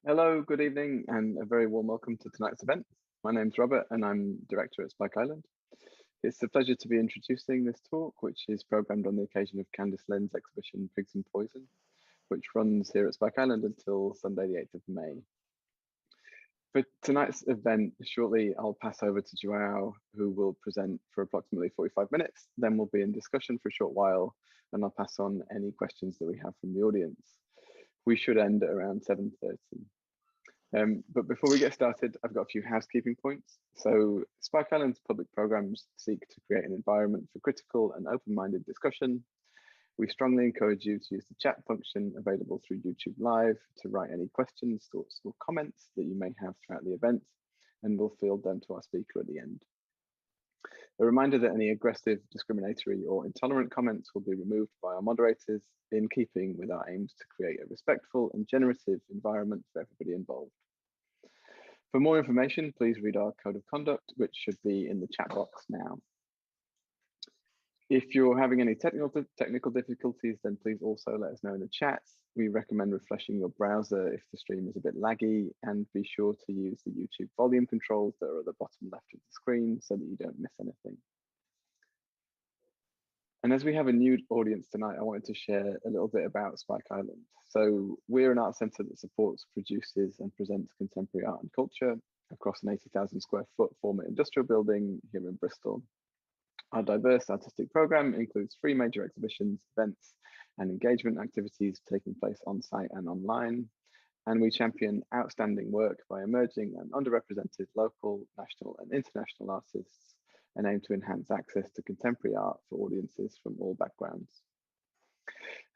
Hello, good evening, and a very warm welcome to tonight's event. My name's Robert, and I'm director at Spike Island. It's a pleasure to be introducing this talk, which is programmed on the occasion of Candice Lin's exhibition Pigs and Poison, which runs here at Spike Island until Sunday, the 8th of May. For tonight's event, shortly I'll pass over to João, who will present for approximately 45 minutes. Then we'll be in discussion for a short while, and I'll pass on any questions that we have from the audience. We should end at around 7:30. But before we get started, I've got a few housekeeping points. So Spike Island's public programs seek to create an environment for critical and open-minded discussion. We strongly encourage you to use the chat function available through YouTube Live to write any questions, thoughts, or comments that you may have throughout the event, and we'll field them to our speaker at the end. A reminder that any aggressive, discriminatory, or intolerant comments will be removed by our moderators in keeping with our aims to create a respectful and generative environment for everybody involved. For more information, please read our code of conduct, which should be in the chat box now. If you're having any technical difficulties, then please also let us know in the chat. We recommend refreshing your browser if the stream is a bit laggy, and be sure to use the YouTube volume controls that are at the bottom left of the screen so that you don't miss anything. And as we have a new audience tonight, I wanted to share a little bit about Spike Island. So we're an art centre that supports, produces and presents contemporary art and culture across an 80,000 square foot former industrial building here in Bristol. Our diverse artistic programme includes 3 major exhibitions, events and engagement activities taking place on site and online. And we champion outstanding work by emerging and underrepresented local, national and international artists, and aim to enhance access to contemporary art for audiences from all backgrounds.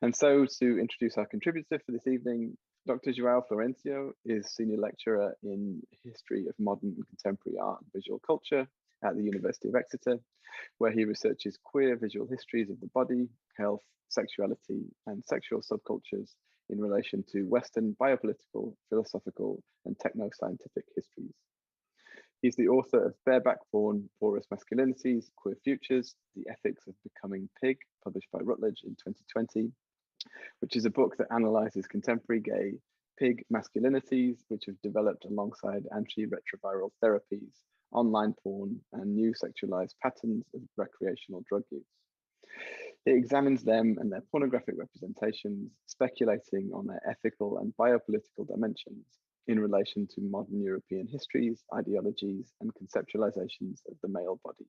And so to introduce our contributor for this evening, Dr. Joel Florencio is Senior Lecturer in History of Modern and Contemporary Art and Visual Culture at the University of Exeter, where he researches queer visual histories of the body, health, sexuality, and sexual subcultures in relation to Western biopolitical, philosophical, and techno-scientific histories. He's the author of Bareback Fawn, Porous Masculinities, Queer Futures, The Ethics of Becoming Pig, published by Routledge in 2020, which is a book that analyzes contemporary gay pig masculinities, which have developed alongside antiretroviral therapies, online porn, and new sexualized patterns of recreational drug use. It examines them and their pornographic representations, speculating on their ethical and biopolitical dimensions in relation to modern European histories, ideologies, and conceptualizations of the male body.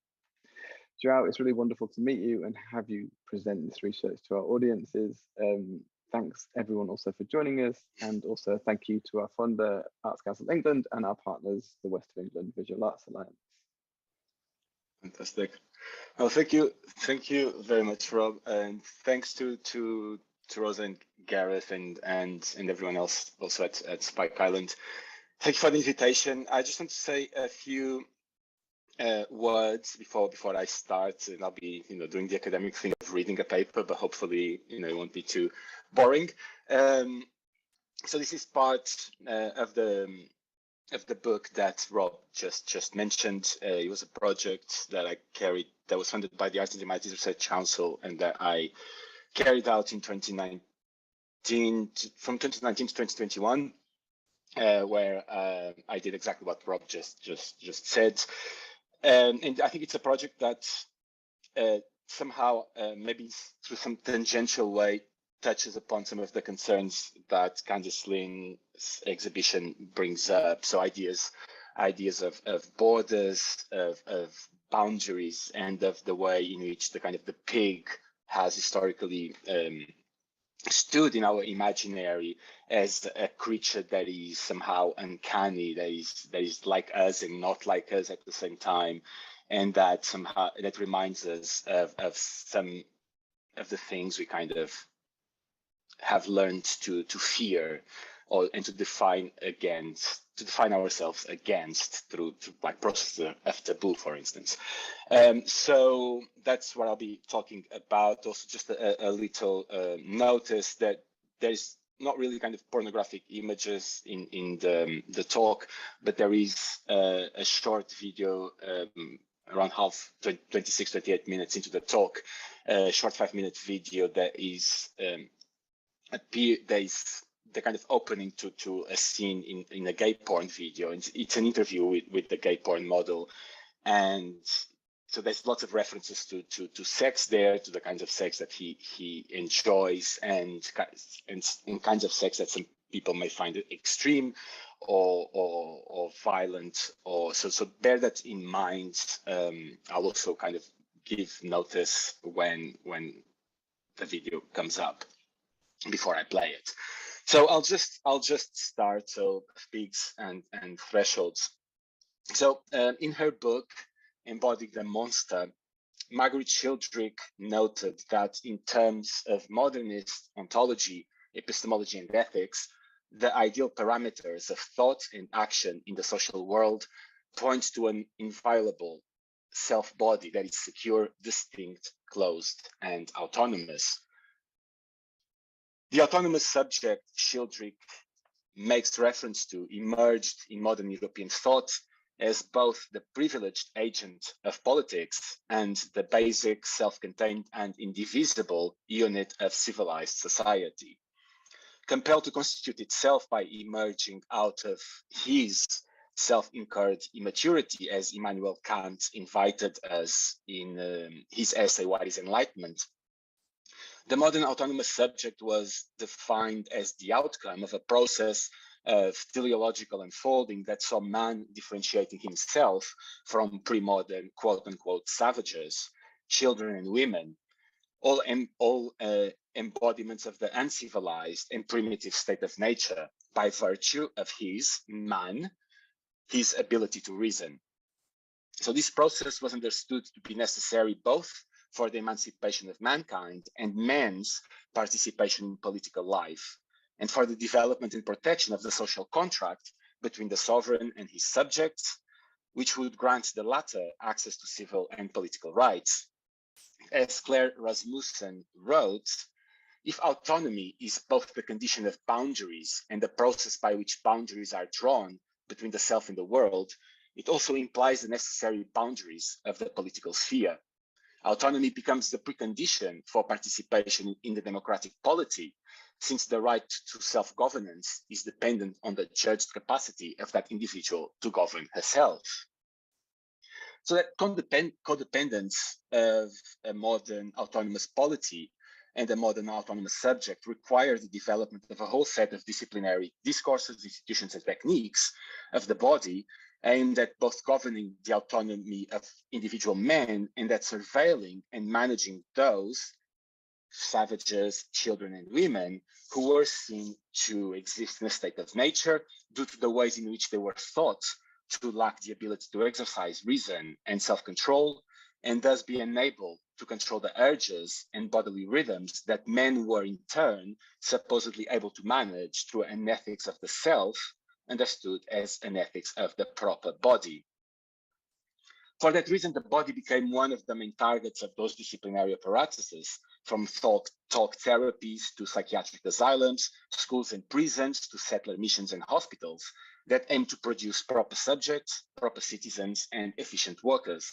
João, it's really wonderful to meet you and have you present this research to our audiences. Thanks everyone also for joining us, and also thank you to our funder, Arts Council England, and our partners, the West of England Visual Arts Alliance. Fantastic. Well, thank you very much, Rob, and thanks to Rosa and Gareth and everyone else also at Spike Island. Thank you for the invitation. I just want to say a few words before I start, and I'll be doing the academic thing of reading a paper, but hopefully it won't be too boring. So this is part of the book that Rob just mentioned. It was a project that I carried that was funded by the Arts and Humanities Research Council, and that I carried out in 2019 from 2019 to 2021, where I did exactly what Rob just said. And I think it's a project that somehow, maybe through some tangential way, touches upon some of the concerns that Candice Lin's exhibition brings up. So ideas of borders, of boundaries, and of the way in which the pig has historically stood in our imaginary as a creature that is somehow uncanny, that is like us and not like us at the same time, and that somehow that reminds us of some of the things we have learned to fear, and to define ourselves against through like processes of taboo, for instance. So that's what I'll be talking about. Also, just a little notice that there's not really pornographic images in the talk, but there is a short video around 28 minutes into the talk, a short 5-minute video that is the kind of opening to a scene in a gay porn video. It's an interview with the gay porn model, and so there's lots of references to sex there, to the kinds of sex that he enjoys, and kinds of sex that some people may find extreme or violent, or so bear that in mind. I'll also kind of give notice when the video comes up before I play it. So I'll just start. So peaks and thresholds. So in her book, Embodying the Monster, Margaret Childrick noted that in terms of modernist ontology, epistemology, and ethics, the ideal parameters of thought and action in the social world point to an inviolable self-body that is secure, distinct, closed, and autonomous. The autonomous subject Childrick makes reference to emerged in modern European thought as both the privileged agent of politics and the basic, self-contained, and indivisible unit of civilized society. Compelled to constitute itself by emerging out of his self-incurred immaturity, as Immanuel Kant invited us in his essay, What is Enlightenment? The modern autonomous subject was defined as the outcome of a process of teleological unfolding that saw man differentiating himself from pre-modern quote-unquote savages, children and women, all embodiments of the uncivilized and primitive state of nature by virtue of his, man, his ability to reason. So this process was understood to be necessary both for the emancipation of mankind and man's participation in political life, and for the development and protection of the social contract between the sovereign and his subjects, which would grant the latter access to civil and political rights. As Claire Rasmussen wrote, if autonomy is both the condition of boundaries and the process by which boundaries are drawn between the self and the world, it also implies the necessary boundaries of the political sphere. Autonomy becomes the precondition for participation in the democratic polity, since the right to self-governance is dependent on the judged capacity of that individual to govern herself. So that codependence of a modern autonomous polity and a modern autonomous subject require the development of a whole set of disciplinary discourses, institutions, and techniques of the body aimed at both governing the autonomy of individual men and at surveilling and managing those savages, children, and women who were seen to exist in a state of nature due to the ways in which they were thought to lack the ability to exercise reason and self-control, and thus be unable to control the urges and bodily rhythms that men were in turn supposedly able to manage through an ethics of the self, understood as an ethics of the proper body. For that reason, the body became one of the main targets of those disciplinary apparatuses, from talk therapies to psychiatric asylums, schools and prisons to settler missions and hospitals that aim to produce proper subjects, proper citizens, and efficient workers.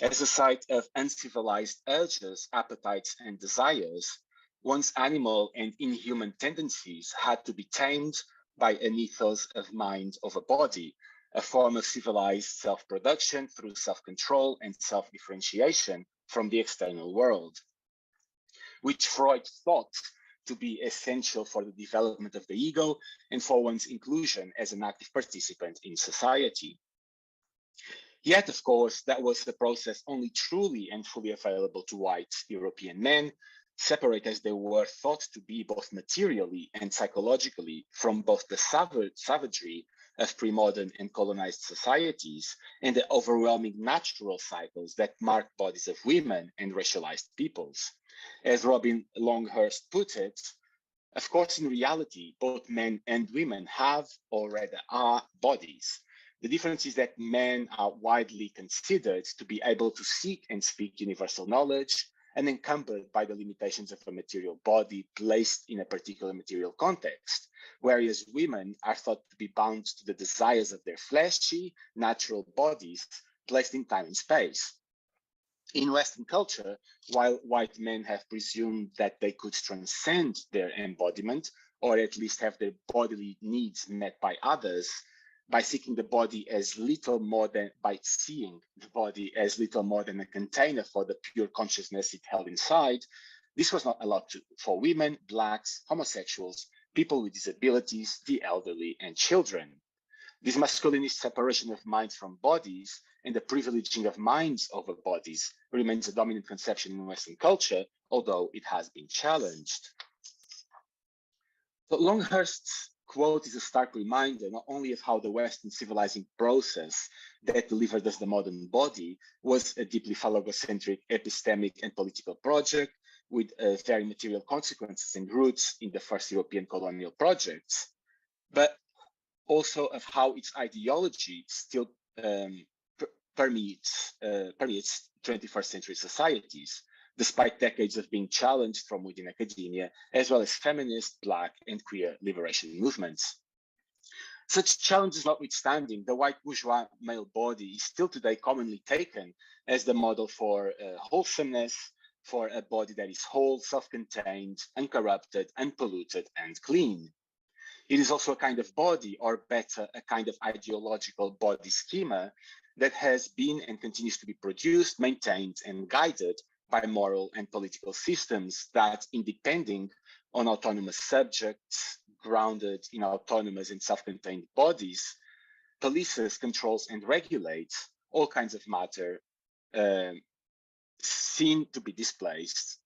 As a site of uncivilized urges, appetites, and desires, one's animal and inhuman tendencies had to be tamed by an ethos of mind over body, a form of civilized self-production through self-control and self-differentiation from the external world, which Freud thought to be essential for the development of the ego and for one's inclusion as an active participant in society. Yet, of course, that was the process only truly and fully available to white European men, separate as they were thought to be both materially and psychologically from both the savagery of pre-modern and colonized societies and the overwhelming natural cycles that mark bodies of women and racialized peoples. As Robin Longhurst put it, of course, in reality, both men and women have or rather are bodies. The difference is that men are widely considered to be able to seek and speak universal knowledge, unencumbered by the limitations of a material body placed in a particular material context, whereas women are thought to be bound to the desires of their fleshy, natural bodies placed in time and space. In Western culture, while white men have presumed that they could transcend their embodiment or at least have their bodily needs met by others, by seeking the body as little more than, by seeing the body as little more than a container for the pure consciousness it held inside. This was not allowed for women, blacks, homosexuals, people with disabilities, the elderly, and children. This masculinist separation of minds from bodies and the privileging of minds over bodies remains a dominant conception in Western culture, although it has been challenged. So Longhurst's quote is a stark reminder not only of how the Western civilizing process that delivered us the modern body was a deeply phallogocentric epistemic and political project with very material consequences and roots in the first European colonial projects, but also of how its ideology still permeates 21st century societies, despite decades of being challenged from within academia, as well as feminist, Black, and queer liberation movements. Such challenges notwithstanding, the white bourgeois male body is still today commonly taken as the model for wholesomeness, for a body that is whole, self-contained, uncorrupted, unpolluted, and clean. It is also a kind of body, or better, a kind of ideological body schema that has been and continues to be produced, maintained, and guided by moral and political systems that, depending on autonomous subjects grounded in autonomous and self-contained bodies, polices, controls, and regulates all kinds of matter seen to be displaced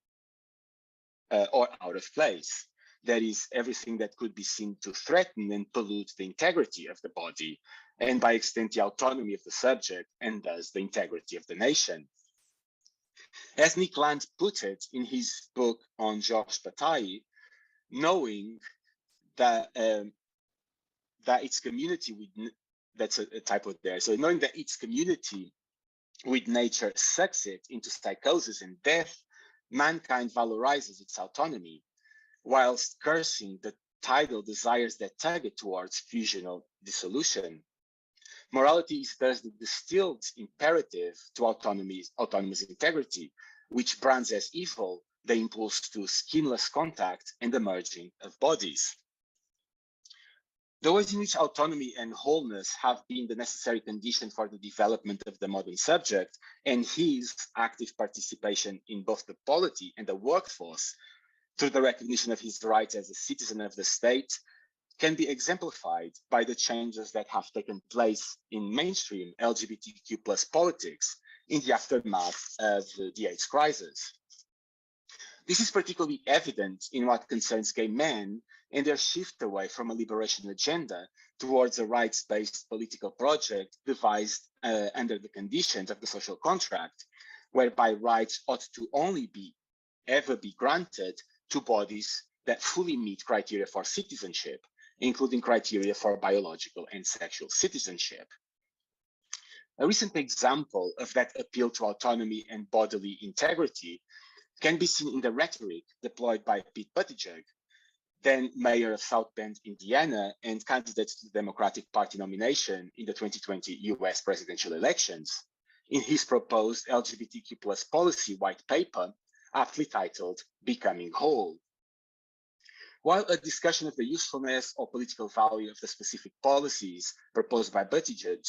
or out of place. That is, everything that could be seen to threaten and pollute the integrity of the body, and by extent the autonomy of the subject, and thus the integrity of the nation. As Nick Land put it in his book on Georges Bataille, knowing that that its community with, that's a typo there, so knowing that its community with nature sucks it into psychosis and death, mankind valorizes its autonomy, whilst cursing the tidal desires that tug it towards fusional dissolution. Morality is thus the distilled imperative to autonomous integrity, which brands as evil the impulse to skinless contact and the merging of bodies. The ways in which autonomy and wholeness have been the necessary condition for the development of the modern subject and his active participation in both the polity and the workforce through the recognition of his rights as a citizen of the state can be exemplified by the changes that have taken place in mainstream LGBTQ plus politics in the aftermath of the AIDS crisis. This is particularly evident in what concerns gay men and their shift away from a liberation agenda towards a rights-based political project devised under the conditions of the social contract, whereby rights ought to only ever be granted to bodies that fully meet criteria for citizenship, including criteria for biological and sexual citizenship. A recent example of that appeal to autonomy and bodily integrity can be seen in the rhetoric deployed by Pete Buttigieg, then mayor of South Bend, Indiana, and candidate to the Democratic Party nomination in the 2020 US presidential elections, in his proposed LGBTQ plus policy white paper, aptly titled Becoming Whole. While a discussion of the usefulness or political value of the specific policies proposed by Buttigieg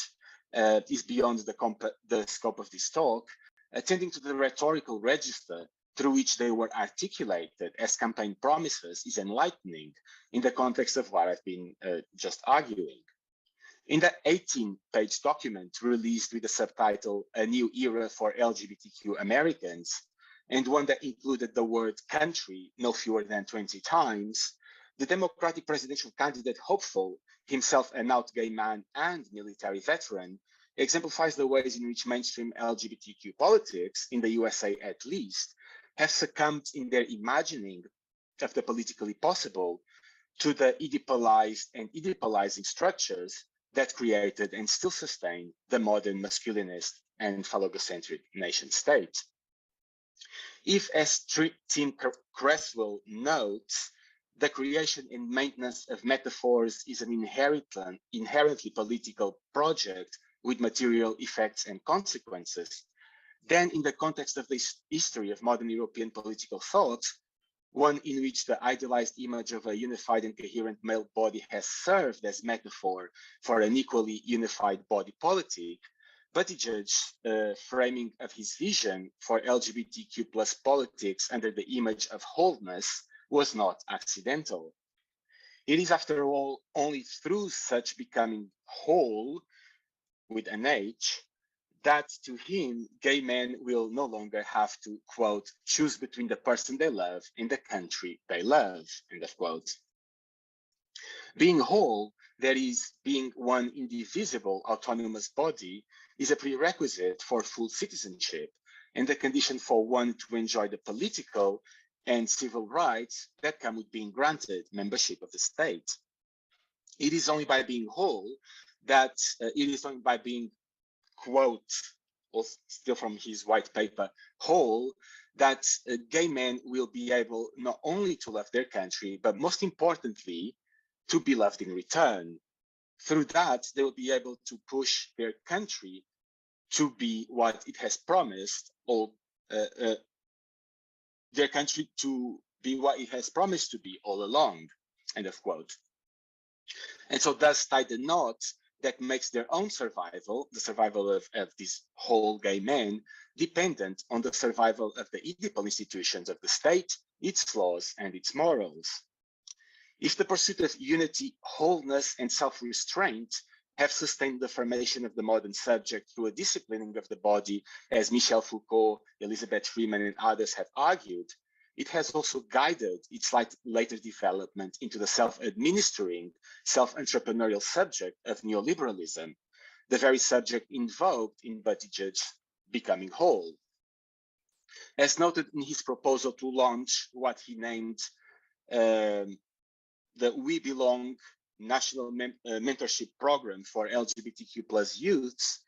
is beyond the scope of this talk, attending to the rhetorical register through which they were articulated as campaign promises is enlightening in the context of what I've been just arguing. In the 18-page document released with the subtitle A New Era for LGBTQ Americans, and one that included the word country no fewer than 20 times, the Democratic presidential candidate hopeful, himself an out gay man and military veteran, exemplifies the ways in which mainstream LGBTQ politics, in the USA at least, have succumbed in their imagining of the politically possible to the Oedipalized and Oedipalizing structures that created and still sustain the modern masculinist and phallogocentric nation state. If, as Tim Cresswell notes, the creation and maintenance of metaphors is an inherently political project with material effects and consequences, then in the context of this history of modern European political thought, one in which the idealized image of a unified and coherent male body has served as metaphor for an equally unified body politic, Buttigieg's framing of his vision for LGBTQ plus politics under the image of wholeness was not accidental. It is, after all, only through such becoming whole, with an H, that to him, gay men will no longer have to, quote, choose between the person they love and the country they love, end of quote. Being whole, that is, being one indivisible autonomous body, is a prerequisite for full citizenship and a condition for one to enjoy the political and civil rights that come with being granted membership of the state. It is only by being whole that it is only by being, quote, still from his white paper, whole, that gay men will be able not only to love their country, but most importantly, to be loved in return. Through that, they will be able to push their country to be what it has promised, or their country to be what it has promised to be all along, end of quote. And so thus tie the knot that makes their own survival, the survival of these whole gay men, dependent on the survival of the Oedipal institutions of the state, its laws, and its morals. If the pursuit of unity, wholeness, and self-restraint have sustained the formation of the modern subject through a disciplining of the body, as Michel Foucault, Elizabeth Freeman, and others have argued, it has also guided its later development into the self-administering, self-entrepreneurial subject of neoliberalism, the very subject invoked in Buttigieg's Becoming Whole. As noted in his proposal to launch what he named the We Belong National Mentorship Program for LGBTQ plus youths,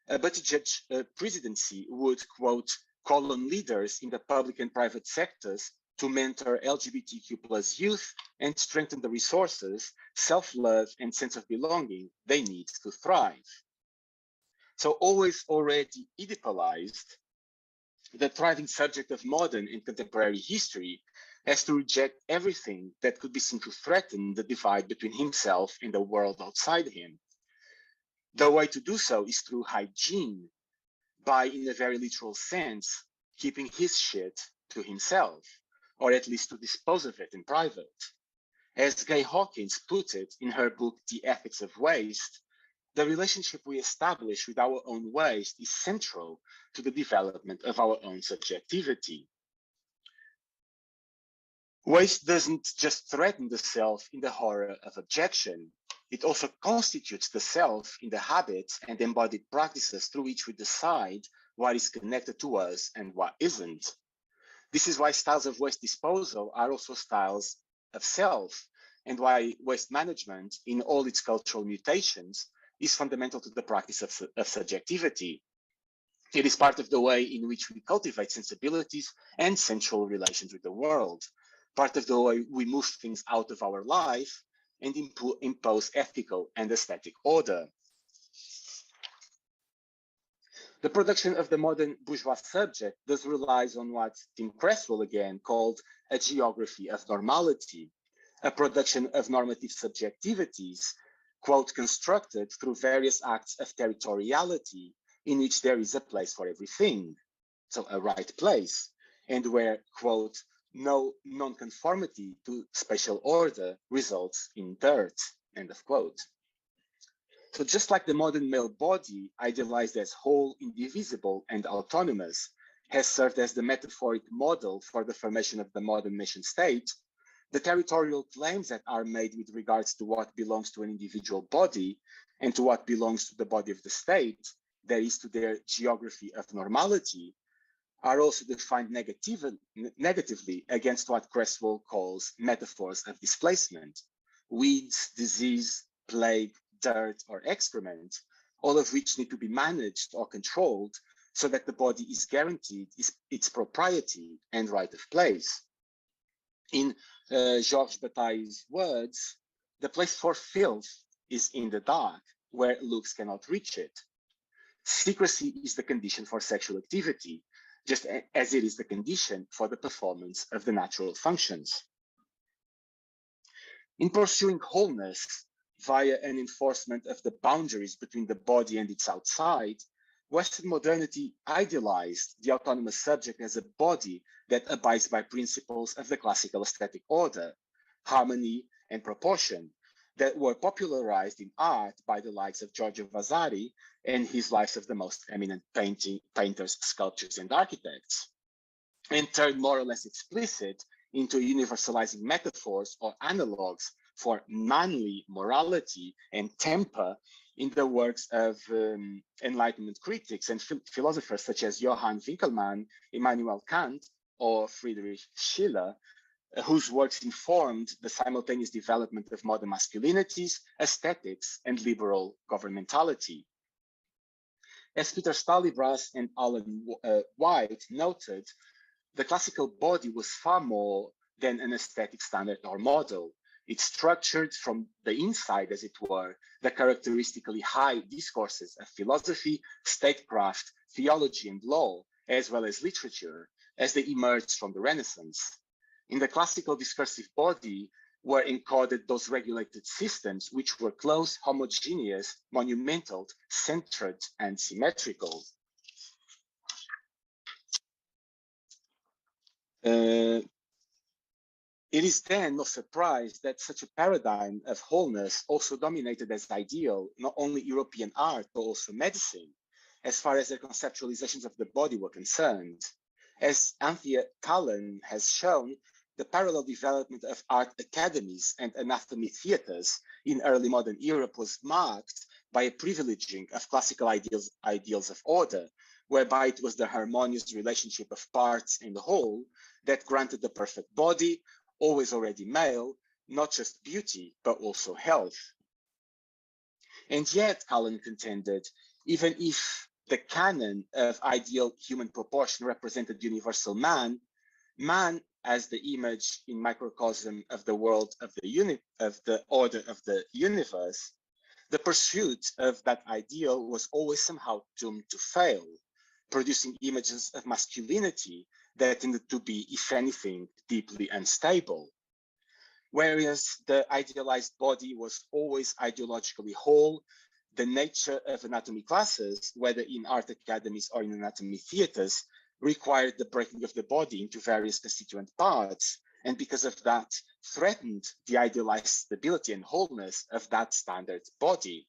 Buttigieg's presidency would, quote, call on leaders in the public and private sectors to mentor LGBTQ plus youth and strengthen the resources, self-love, and sense of belonging they need to thrive. So always already Oedipalized, the thriving subject of modern and contemporary history has to reject everything that could be seen to threaten the divide between himself and the world outside him. The way to do so is through hygiene, by, in a very literal sense, keeping his shit to himself, or at least to dispose of it in private. As Gay Hawkins put it in her book, The Ethics of Waste, the relationship we establish with our own waste is central to the development of our own subjectivity. Waste doesn't just threaten the self in the horror of objection. It also constitutes the self in the habits and embodied practices through which we decide what is connected to us and what isn't. This is why styles of waste disposal are also styles of self, and why waste management, in all its cultural mutations, is fundamental to the practice of subjectivity. It is part of the way in which we cultivate sensibilities and sensual relations with the world, part of the way we move things out of our life and impose ethical and aesthetic order. The production of the modern bourgeois subject thus relies on what Tim Cresswell again called a geography of normality, a production of normative subjectivities, quote, constructed through various acts of territoriality in which there is a place for everything, so a right place, and where, quote, no nonconformity to spatial order results in dirt, end of quote. So just like the modern male body, idealized as whole, indivisible, and autonomous, has served as the metaphoric model for the formation of the modern nation state, the territorial claims that are made with regards to what belongs to an individual body and to what belongs to the body of the state, that is, to their geography of normality, are also defined negatively against what Cresswell calls metaphors of displacement: weeds, disease, plague, dirt, or excrement, all of which need to be managed or controlled so that the body is guaranteed its propriety and right of place. In Georges Bataille's words, the place for filth is in the dark, where looks cannot reach it. Secrecy is the condition for sexual activity, just as it is the condition for the performance of the natural functions. In pursuing wholeness via an enforcement of the boundaries between the body and its outside, Western modernity idealized the autonomous subject as a body that abides by principles of the classical aesthetic order, harmony and proportion, that were popularized in art by the likes of Giorgio Vasari and his lives of the most eminent painters, sculptors, and architects, and turned more or less explicit into universalizing metaphors or analogues for manly morality and temper in the works of Enlightenment critics and philosophers such as Johann Winckelmann, Immanuel Kant, or Friedrich Schiller, whose works informed the simultaneous development of modern masculinities, aesthetics, and liberal governmentality. As Peter Stalibras and Alan White noted, the classical body was far more than an aesthetic standard or model. It structured from the inside, as it were, the characteristically high discourses of philosophy, statecraft, theology, and law, as well as literature, as they emerged from the Renaissance. In the classical discursive body were encoded those regulated systems which were close, homogeneous, monumental, centered, and symmetrical. It is then no surprise that such a paradigm of wholeness also dominated as ideal not only European art, but also medicine, as far as the conceptualizations of the body were concerned. As Anthea Cullen has shown, the parallel development of art academies and anatomy theaters in early modern Europe was marked by a privileging of classical ideals of order, whereby it was the harmonious relationship of parts and the whole that granted the perfect body, always already male, not just beauty, but also health. And yet, Cullen contended, even if the canon of ideal human proportion represented universal man, man as the image in microcosm of the world of the order of the universe, the pursuit of that ideal was always somehow doomed to fail, producing images of masculinity that tended to be, if anything, deeply unstable. Whereas the idealized body was always ideologically whole, the nature of anatomy classes, whether in art academies or in anatomy theaters, required the breaking of the body into various constituent parts, and because of that, threatened the idealized stability and wholeness of that standard body.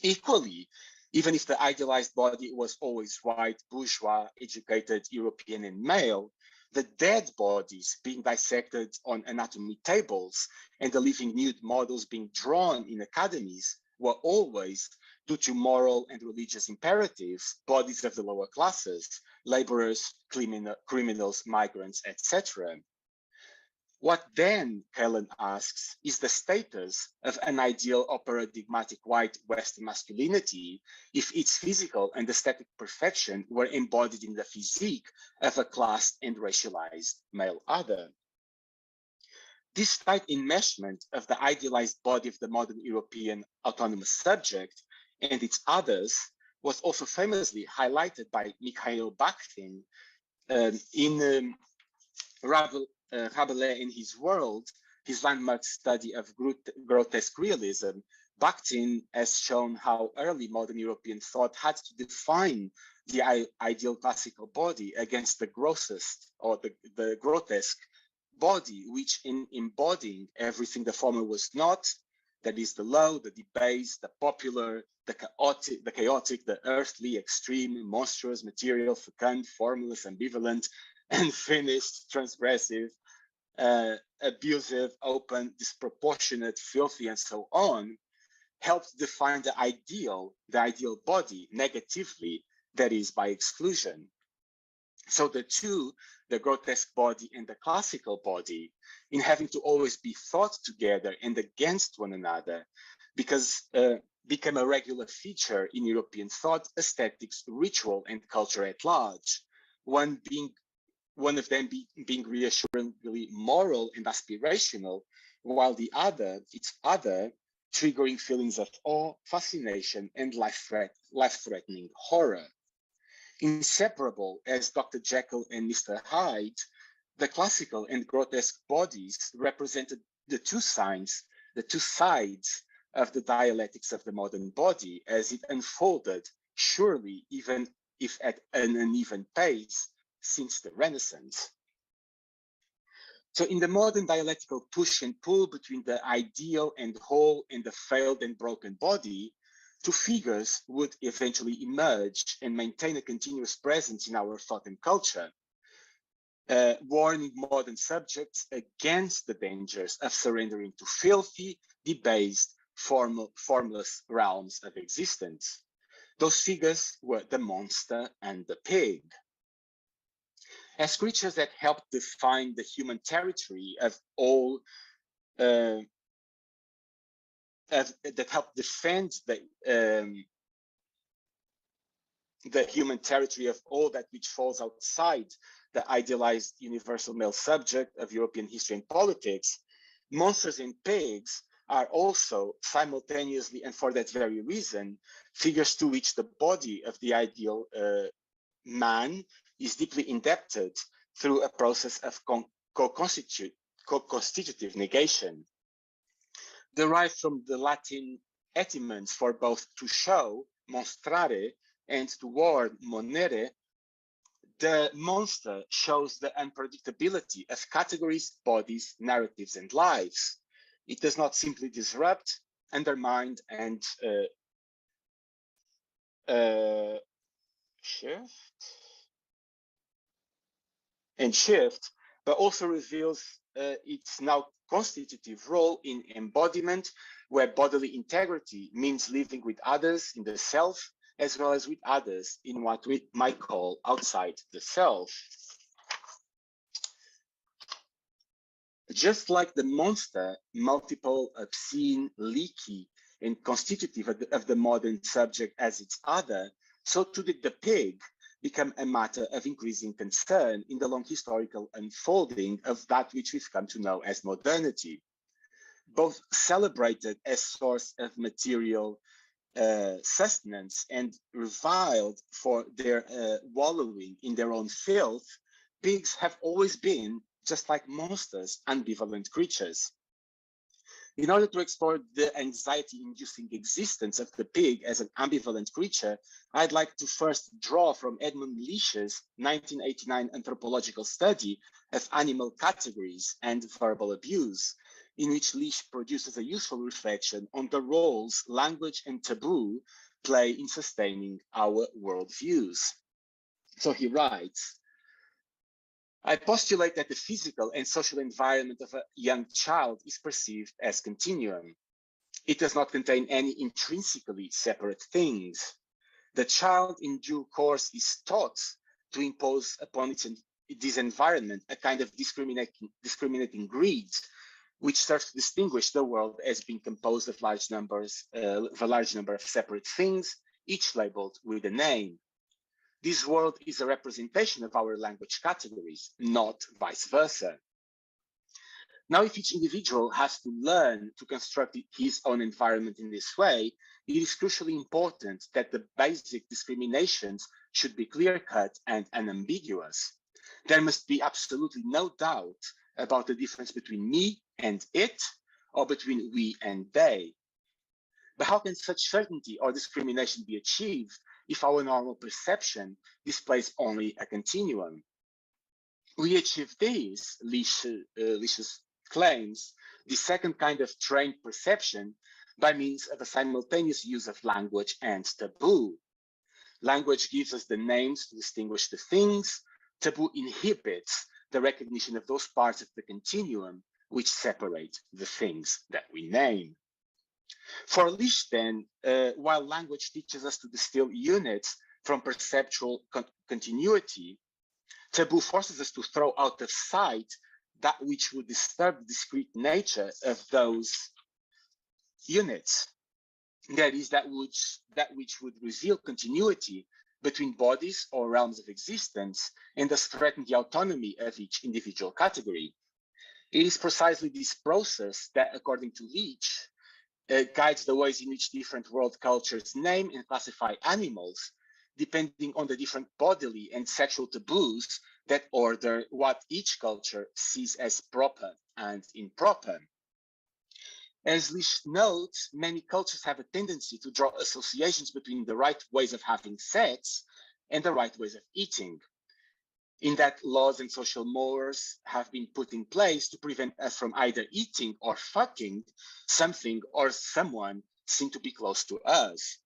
Equally, even if the idealized body was always white, bourgeois, educated, European, and male, the dead bodies being dissected on anatomy tables and the living nude models being drawn in academies were always, due to moral and religious imperatives, bodies of the lower classes, laborers, criminals, migrants, etc. What then, Cullen asks, is the status of an ideal or paradigmatic white Western masculinity if its physical and aesthetic perfection were embodied in the physique of a classed and racialized male other? This tight enmeshment of the idealized body of the modern European autonomous subject and its others was also famously highlighted by Mikhail Bakhtin in Rabelais in his World, his landmark study of grotesque realism. Bakhtin has shown how early modern European thought had to define the ideal classical body against the grossest or the grotesque body, which in embodying everything the former was not, that is the low, the debased, the popular, the chaotic, the earthly, extreme, monstrous, material, fecund, formless, ambivalent, unfinished, transgressive, abusive, open, disproportionate, filthy, and so on, helped define the ideal body negatively, that is by exclusion. So the two, the grotesque body and the classical body, in having to always be thought together and against one another, because became a regular feature in European thought, aesthetics, ritual, and culture at large. One of them being reassuringly moral and aspirational, while the other, triggering feelings of awe, fascination, and life-threatening horror. Inseparable as Dr. Jekyll and Mr. Hyde, the classical and grotesque bodies represented the two sides of the dialectics of the modern body as it unfolded, surely even if at an uneven pace, since the Renaissance. So in the modern dialectical push and pull between the ideal and whole and the failed and broken body, two figures would eventually emerge and maintain a continuous presence in our thought and culture, warning modern subjects against the dangers of surrendering to filthy, debased, formless realms of existence. Those figures were the monster and the pig. As creatures that help define the human territory of all, that help defend the human territory of all that which falls outside the idealized universal male subject of European history and politics, monsters and pigs are also simultaneously, and for that very reason, figures to which the body of the ideal man is deeply indebted through a process of co-constitutive negation. Derived from the Latin etymons for both to show, mostrare, and to ward, monere, the monster shows the unpredictability of categories, bodies, narratives, and lives. It does not simply disrupt, undermine, and shift, but also reveals its now constitutive role in embodiment, where bodily integrity means living with others in the self, as well as with others in what we might call outside the self. Just like the monster, multiple, obscene, leaky, and constitutive of the modern subject as its other, so too did the pig become a matter of increasing concern in the long historical unfolding of that which we've come to know as modernity. Both celebrated as source of material sustenance and reviled for their wallowing in their own filth, pigs have always been, just like monsters, ambivalent creatures. In order to explore the anxiety-inducing existence of the pig as an ambivalent creature, I'd like to first draw from Edmund Leach's 1989 anthropological study of animal categories and verbal abuse, in which Leach produces a useful reflection on the roles language and taboo play in sustaining our worldviews. So he writes, I postulate that the physical and social environment of a young child is perceived as continuum. It does not contain any intrinsically separate things. The child in due course is taught to impose upon this environment a kind of discriminating greed, which serves to distinguish the world as being composed of a large number of separate things, each labeled with a name. This world is a representation of our language categories, not vice versa. Now, if each individual has to learn to construct his own environment in this way, it is crucially important that the basic discriminations should be clear-cut and unambiguous. There must be absolutely no doubt about the difference between me and it, or between we and they. But how can such certainty or discrimination be achieved if our normal perception displays only a continuum? We achieve this, Leach claims, the second kind of trained perception by means of a simultaneous use of language and taboo. Language gives us the names to distinguish the things. Taboo inhibits the recognition of those parts of the continuum which separate the things that we name. For Leach, then, while language teaches us to distill units from perceptual continuity, taboo forces us to throw out of sight that which would disturb the discrete nature of those units. That is, that which would reveal continuity between bodies or realms of existence and thus threaten the autonomy of each individual category. It is precisely this process that, according to Leach, guides the ways in which different world cultures name and classify animals, depending on the different bodily and sexual taboos that order what each culture sees as proper and improper. As Lish notes, many cultures have a tendency to draw associations between the right ways of having sex and the right ways of eating, in that laws and social mores have been put in place to prevent us from either eating or fucking something or someone seen to be close to us.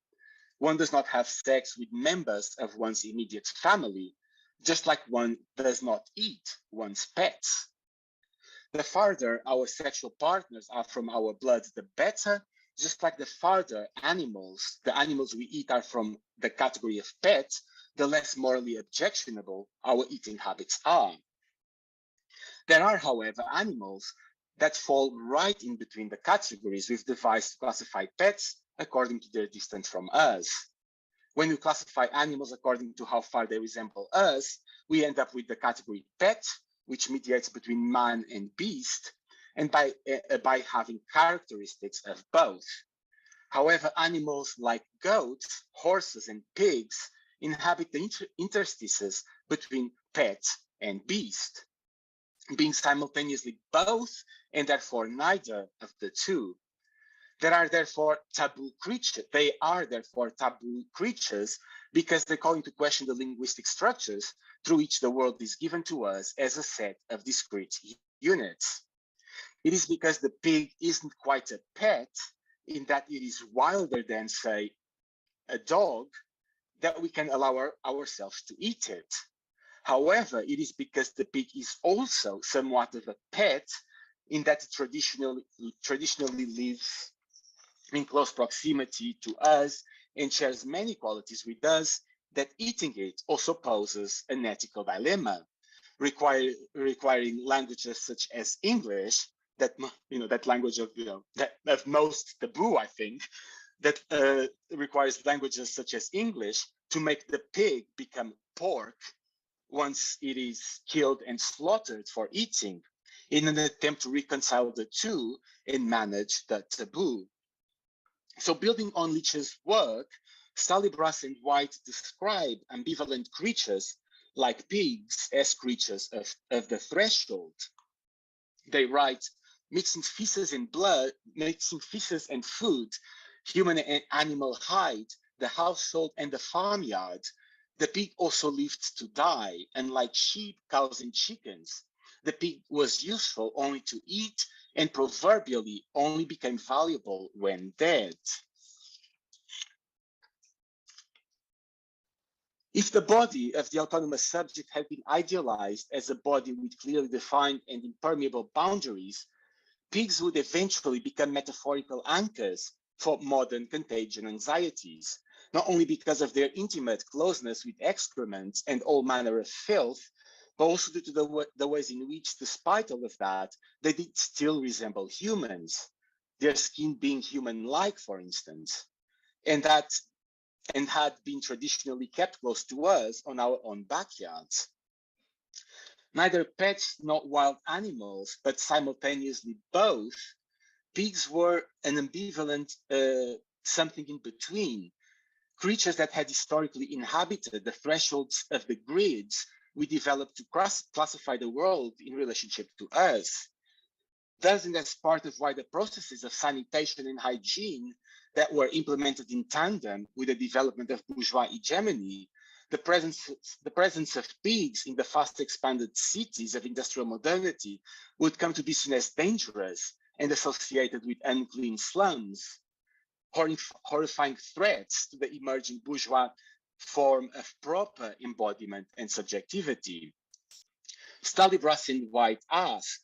One does not have sex with members of one's immediate family, just like one does not eat one's pets. The farther our sexual partners are from our blood, the better, just like the farther the animals we eat are from the category of pets, the less morally objectionable our eating habits are. There are, however, animals that fall right in between the categories we've devised to classify pets according to their distance from us. When we classify animals according to how far they resemble us, we end up with the category pet, which mediates between man and beast, and by having characteristics of both. However, animals like goats, horses, and pigs inhabit the interstices between pet and beast, being simultaneously both and therefore neither of the two. They are therefore taboo creatures because they call into question the linguistic structures through which the world is given to us as a set of discrete units. It is because the pig isn't quite a pet in that it is wilder than, say, a dog, that we can allow ourselves to eat it. However, it is because the pig is also somewhat of a pet in that it traditionally lives in close proximity to us and shares many qualities with us, that eating it also poses an ethical dilemma, requiring languages such as English, that language of that of most taboo, I think, that requires languages such as English to make the pig become pork once it is killed and slaughtered for eating, in an attempt to reconcile the two and manage the taboo. So building on Leach's work, Stalibras and White describe ambivalent creatures like pigs as creatures of the threshold. They write, mixing feces and food, human and animal hide, the household and the farmyard, the pig also lived to die, and like sheep, cows, and chickens, the pig was useful only to eat and proverbially only became valuable when dead. If the body of the autonomous subject had been idealized as a body with clearly defined and impermeable boundaries, pigs would eventually become metaphorical anchors for modern contagion anxieties, not only because of their intimate closeness with excrement and all manner of filth, but also due to the ways in which, despite all of that, they did still resemble humans, their skin being human-like, for instance, and had been traditionally kept close to us on our own backyards. Neither pets nor wild animals, but simultaneously both, pigs were an ambivalent something in between, creatures that had historically inhabited the thresholds of the grids we developed to classify the world in relationship to us. Thus, and as part of wider processes of sanitation and hygiene that were implemented in tandem with the development of bourgeois hegemony, the presence of pigs in the fast expanded cities of industrial modernity would come to be seen as dangerous and associated with unclean slums, horrifying threats to the emerging bourgeois form of proper embodiment and subjectivity. Stalibras and White ask,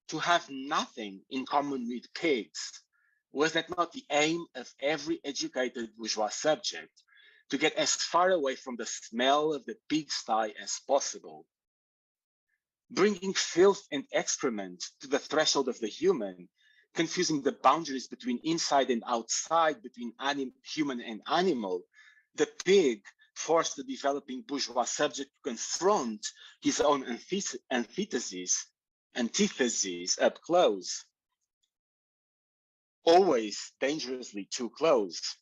to have nothing in common with pigs, was that not the aim of every educated bourgeois subject, to get as far away from the smell of the pigsty as possible? Bringing filth and excrement to the threshold of the human, confusing the boundaries between inside and outside, between human and animal, the pig forced the developing bourgeois subject to confront his own antitheses up close, always dangerously too close.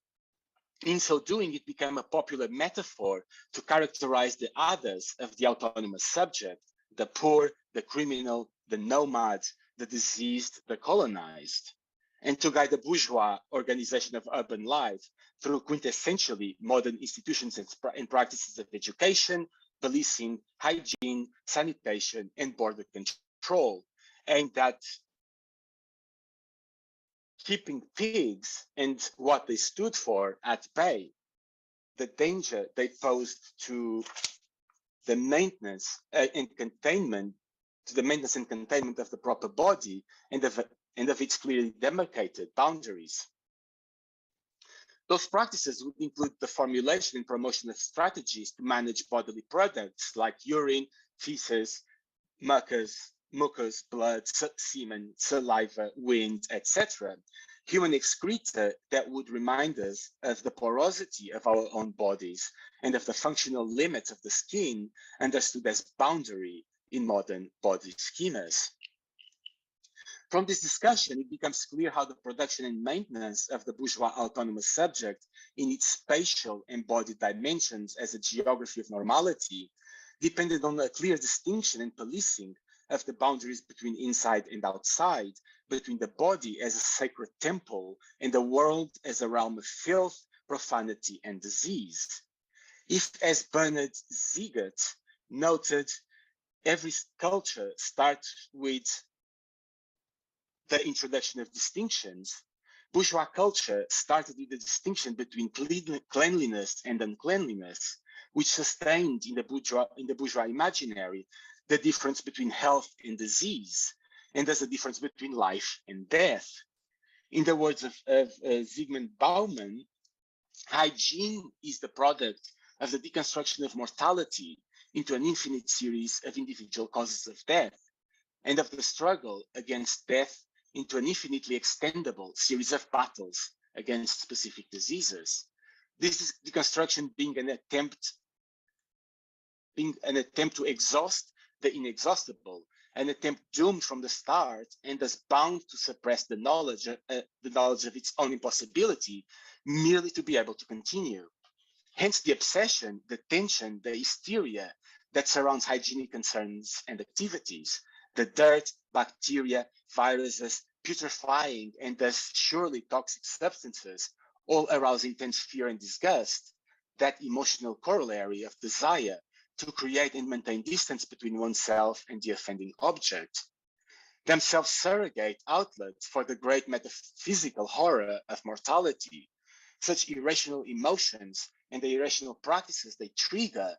In so doing, it became a popular metaphor to characterize the others of the autonomous subject, the poor, the criminal, the nomad, the diseased, the colonized, and to guide the bourgeois organization of urban life through quintessentially modern institutions and practices of education, policing, hygiene, sanitation, and border control, aimed at keeping pigs and what they stood for at bay, the danger they posed to the maintenance and containment, to the maintenance and containment of the proper body and of its clearly demarcated boundaries. Those practices would include the formulation and promotion of strategies to manage bodily products like urine, feces, mucus, blood, semen, saliva, wind, etc. Human excreta that would remind us of the porosity of our own bodies and of the functional limits of the skin understood as boundary in modern body schemas. From this discussion, it becomes clear how the production and maintenance of the bourgeois autonomous subject in its spatial embodied dimensions as a geography of normality depended on a clear distinction and policing of the boundaries between inside and outside, between the body as a sacred temple and the world as a realm of filth, profanity, and disease. If, as Bernard Ziegert noted, every culture starts with the introduction of distinctions, bourgeois culture started with the distinction between cleanliness and uncleanliness, which sustained in the bourgeois imaginary the difference between health and disease, and thus the difference between life and death. In the words of Zygmunt Bauman, hygiene is the product of the deconstruction of mortality into an infinite series of individual causes of death, and of the struggle against death into an infinitely extendable series of battles against specific diseases. This is deconstruction being an attempt to exhaust the inexhaustible, an attempt doomed from the start and thus bound to suppress the knowledge of its own impossibility, merely to be able to continue. Hence the obsession, the tension, the hysteria that surrounds hygienic concerns and activities, the dirt, bacteria, viruses, putrefying, and thus surely toxic substances, all arouse intense fear and disgust, that emotional corollary of desire to create and maintain distance between oneself and the offending object, themselves surrogate outlets for the great metaphysical horror of mortality. Such irrational emotions and the irrational practices they trigger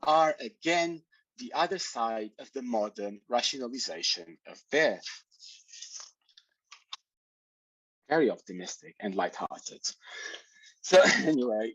are again the other side of the modern rationalization of death. Very optimistic and lighthearted. So anyway,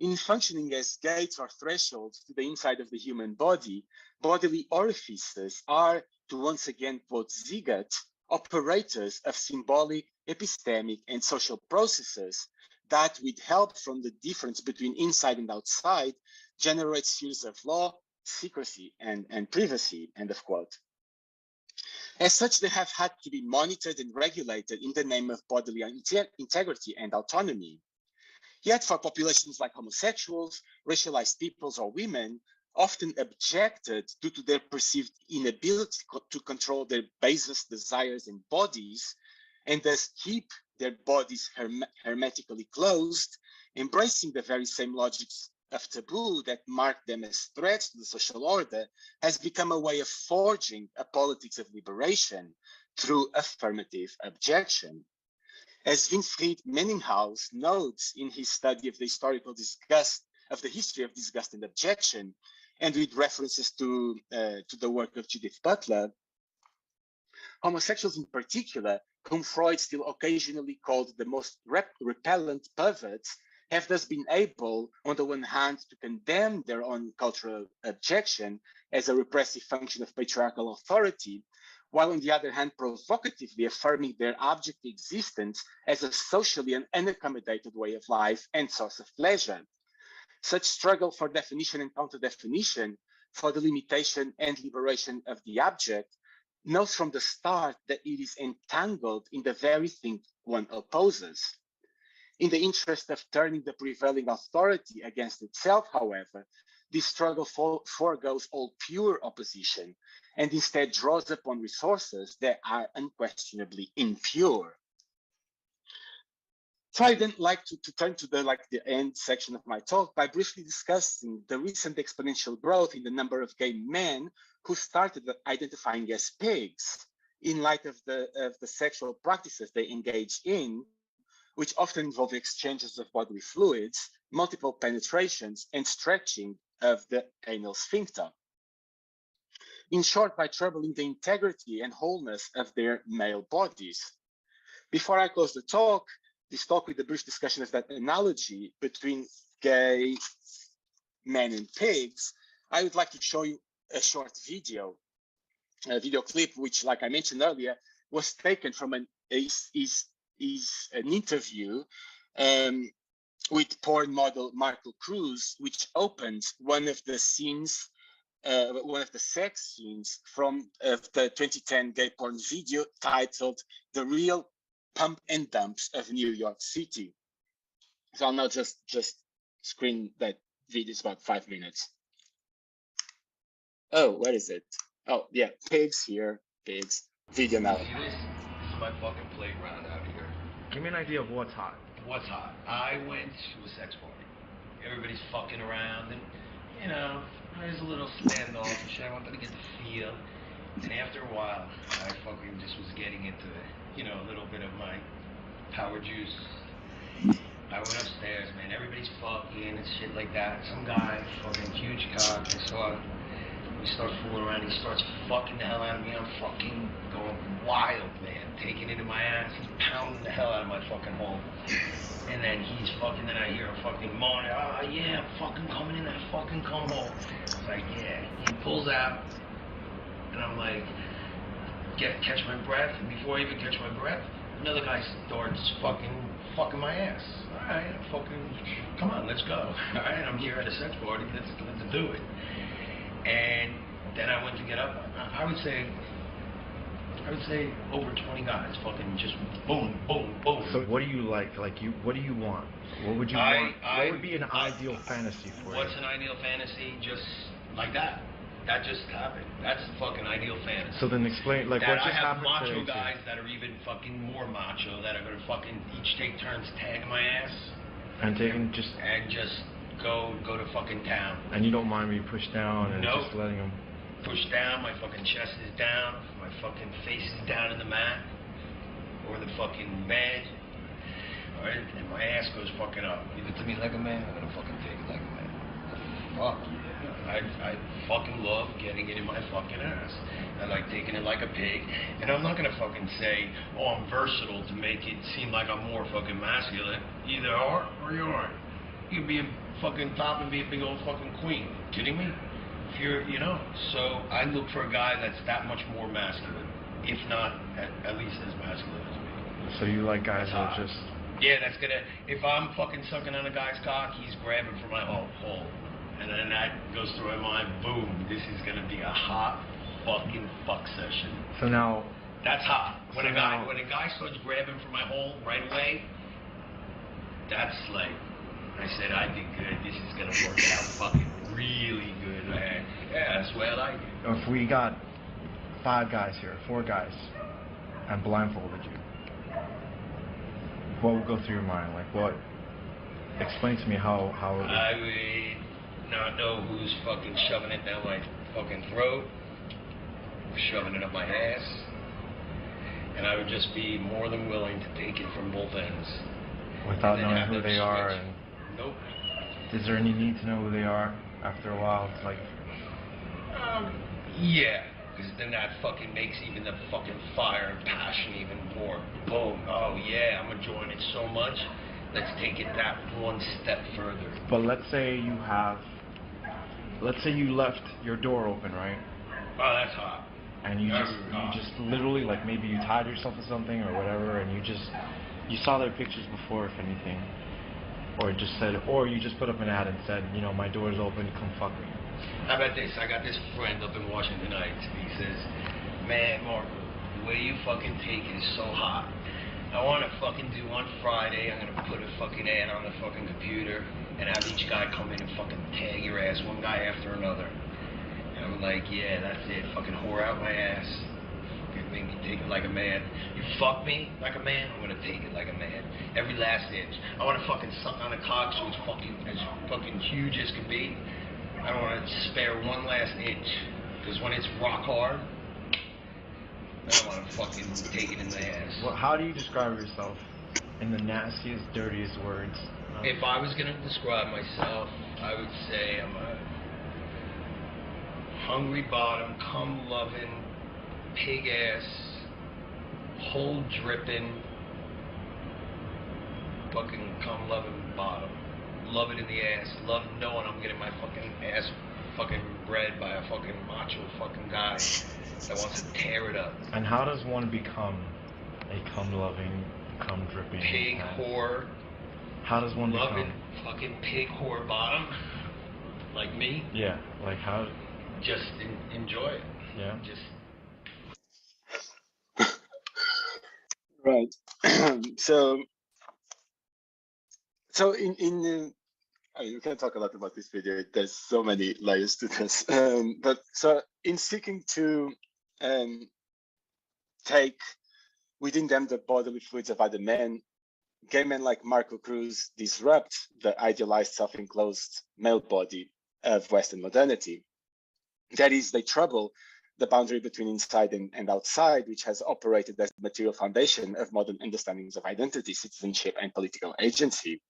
in functioning as gates or thresholds to the inside of the human body, bodily orifices are, to once again quote Ziegert, operators of symbolic, epistemic, and social processes that, with help from the difference between inside and outside, generate series of law, secrecy, and privacy, end of quote. As such, they have had to be monitored and regulated in the name of bodily integrity and autonomy. Yet for populations like homosexuals, racialized peoples, or women, often objected due to their perceived inability to control their basest desires and bodies, and thus keep their bodies hermetically closed, embracing the very same logics of taboo that mark them as threats to the social order, has become a way of forging a politics of liberation through affirmative objection. As Winfried Menninghaus notes in his study of the historical disgust, of the history of disgust and objection, and with references to the work of Judith Butler, homosexuals in particular, whom Freud still occasionally called the most repellent perverts, have thus been able, on the one hand, to condemn their own cultural objection as a repressive function of patriarchal authority, while on the other hand, provocatively affirming their abject existence as a socially unaccommodated way of life and source of pleasure. Such struggle for definition and counter-definition, for the limitation and liberation of the abject, knows from the start that it is entangled in the very thing one opposes. In the interest of turning the prevailing authority against itself, however, this struggle foregoes all pure opposition and instead draws upon resources that are unquestionably impure. So I'd then like to turn to the end section of my talk by briefly discussing the recent exponential growth in the number of gay men who started identifying as pigs in light of the sexual practices they engage in, which often involve exchanges of bodily fluids, multiple penetrations, and stretching of the anal sphincter. In short, by troubling the integrity and wholeness of their male bodies. Before I close this talk with a brief discussion of that analogy between gay men and pigs, I would like to show you a short video clip, which, like I mentioned earlier, was taken from an interview with porn model Marco Cruz, which opens one of the scenes, one of the sex scenes from the 2010 gay porn video titled "The Real Pump and Dumps of New York City." So I'll now just screen that video. It's about 5 minutes. Oh, where is it? Oh, yeah, pigs here, pigs. Video now. See this? This is my fucking playground out here. Give me an idea of what's hot. What's hot? I went to a sex party. Everybody's fucking around, and you know, there's a little standoffish. I wanted to get the feel, and after a while, I fucking just was getting into, you know, a little bit of my power juice. I went upstairs, man. Everybody's fucking and shit like that. Some guy, fucking huge cock. I saw it. We start fooling around. He starts fucking the hell out of me. I'm fucking going wild, man. Taking it in my ass. He's pounding the hell out of my fucking hole. And then he's fucking, then I hear him fucking moaning. Oh, yeah, I'm fucking coming in that fucking cum hole. It's like, yeah. He pulls out. And I'm like, catch my breath. And before I even catch my breath, another guy starts fucking my ass. All right, come on, let's go. All right, I'm here at a sex party. Let's do it. And then I went to get up. I would say over 20 guys, fucking just boom, boom, boom. So what do you like? What do you want? What would you want? What would be an ideal fantasy for you? What's an ideal fantasy? Just like that. That just happened. That's the fucking ideal fantasy. So then explain, like, what just happened to you? I have macho guys that are even fucking more macho that are gonna fucking each take turns tagging my ass. And taking just go to fucking town. And you don't mind being pushed down and nope. Just letting them push down, my fucking chest is down, my fucking face is down in the mat or the fucking bed. Alright, and my ass goes fucking up. Give it to me like a man, I'm gonna fucking take it like a man. Fuck yeah. I fucking love getting it in my fucking ass. I like taking it like a pig. And I'm not gonna fucking say, oh, I'm versatile to make it seem like I'm more fucking masculine. Either are or you aren't. You can be a fucking top and be a big old fucking queen. Kidding me? If you're, you know. So I look for a guy that's that much more masculine, if not at least as masculine as me. So you like guys that just... Yeah, that's gonna, if I'm fucking sucking on a guy's cock, he's grabbing for my hole. And then that goes through my mind, boom, this is gonna be a hot fucking fuck session. So now... That's hot. When a guy starts grabbing for my hole right away, that's like... I said, I did good. This is going to work out fucking really good, man. Yeah, that's the way I like it. If we got 5 guys here, 4 guys, and blindfolded you, what would go through your mind? Like, what? Explain to me how I would not know who's fucking shoving it down my fucking throat, or shoving it up my ass. And I would just be more than willing to take it from both ends. Without knowing who they are and... Nope. Is there any need to know who they are after a while? It's like... Yeah, because then that fucking makes even the fucking fire and passion even more. Boom. Oh yeah, I'm enjoying it so much. Let's take it that one step further. But let's say you left your door open, right? Oh, that's hot. And you just literally, like, maybe you tied yourself to something or whatever, and you saw their pictures before, if anything. Or just said, or you just put up an ad and said, you know, my door's open, come fuck me. How about this? I got this friend up in Washington Heights. He says, man, Marco, the way you fucking take it is so hot. I want to fucking do on Friday, I'm going to put a fucking ad on the fucking computer and have each guy come in and fucking tag your ass, one guy after another. And I'm like, yeah, that's it. Fucking whore out my ass. Fucking make me take it like a man. You fuck me like a man, I'm going to take it like a man. Every last inch. I want to fucking suck on a cock so it's fucking huge as can be. I don't want to spare one last inch. Because when it's rock hard, I don't want to fucking take it in the ass. Well, how do you describe yourself in the nastiest, dirtiest words? If I was going to describe myself, I would say I'm a hungry bottom, cum-loving, pig-ass, hole-dripping, fucking cum-loving bottom. Love it in the ass. Love knowing I'm getting my fucking ass fucking bred by a fucking macho fucking guy that wants to tear it up. And how does one become a cum-loving, cum-dripping pig ass? whore? How does one loving become? Fucking pig whore bottom? Like me? Yeah, like how? Just enjoy it. Yeah. Just. Right. So you can talk a lot about this video. There's so many layers to this. But so in seeking to take within them the bodily fluids of other men, gay men like Marco Cruz disrupt the idealized self-enclosed male body of Western modernity. That is, they trouble the boundary between inside and outside, which has operated as the material foundation of modern understandings of identity, citizenship, and political agency.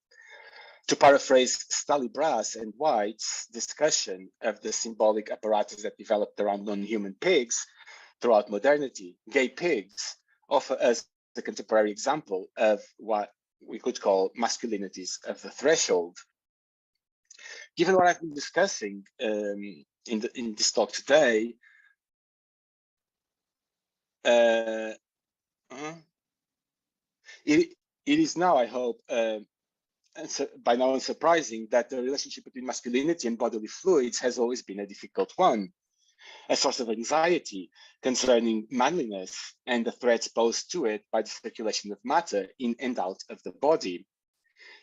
To paraphrase Stanley Brass and White's discussion of the symbolic apparatus that developed around non-human pigs throughout modernity, gay pigs offer us the contemporary example of what we could call masculinities of the threshold. Given what I've been discussing in this talk today, it is now, I hope, by now unsurprising that the relationship between masculinity and bodily fluids has always been a difficult one, a source of anxiety concerning manliness and the threats posed to it by the circulation of matter in and out of the body.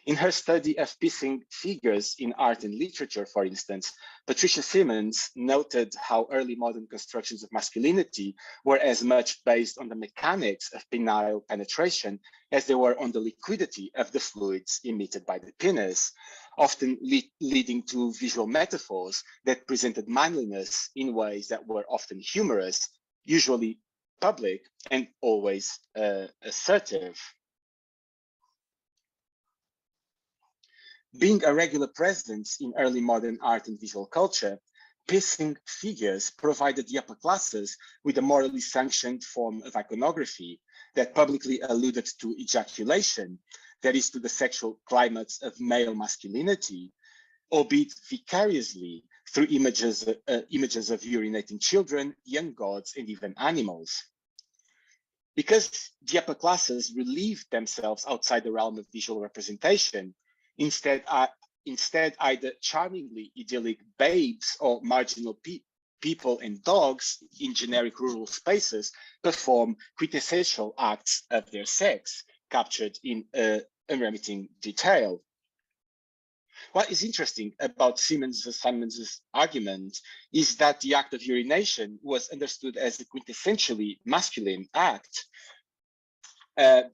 In her study of piecing figures in art and literature, for instance, Patricia Simmons noted how early modern constructions of masculinity were as much based on the mechanics of penile penetration as they were on the liquidity of the fluids emitted by the penis, often leading to visual metaphors that presented manliness in ways that were often humorous, usually public, and always assertive. Being a regular presence in early modern art and visual culture, piecing figures provided the upper classes with a morally sanctioned form of iconography that publicly alluded to ejaculation, that is, to the sexual climax of male masculinity, albeit vicariously through images of urinating children, young gods, and even animals. Because the upper classes relieved themselves outside the realm of visual representation, instead either charmingly idyllic babes or marginal people and dogs in generic rural spaces perform quintessential acts of their sex, captured in unremitting detail. What is interesting about Simmons' argument is that the act of urination was understood as a quintessentially masculine act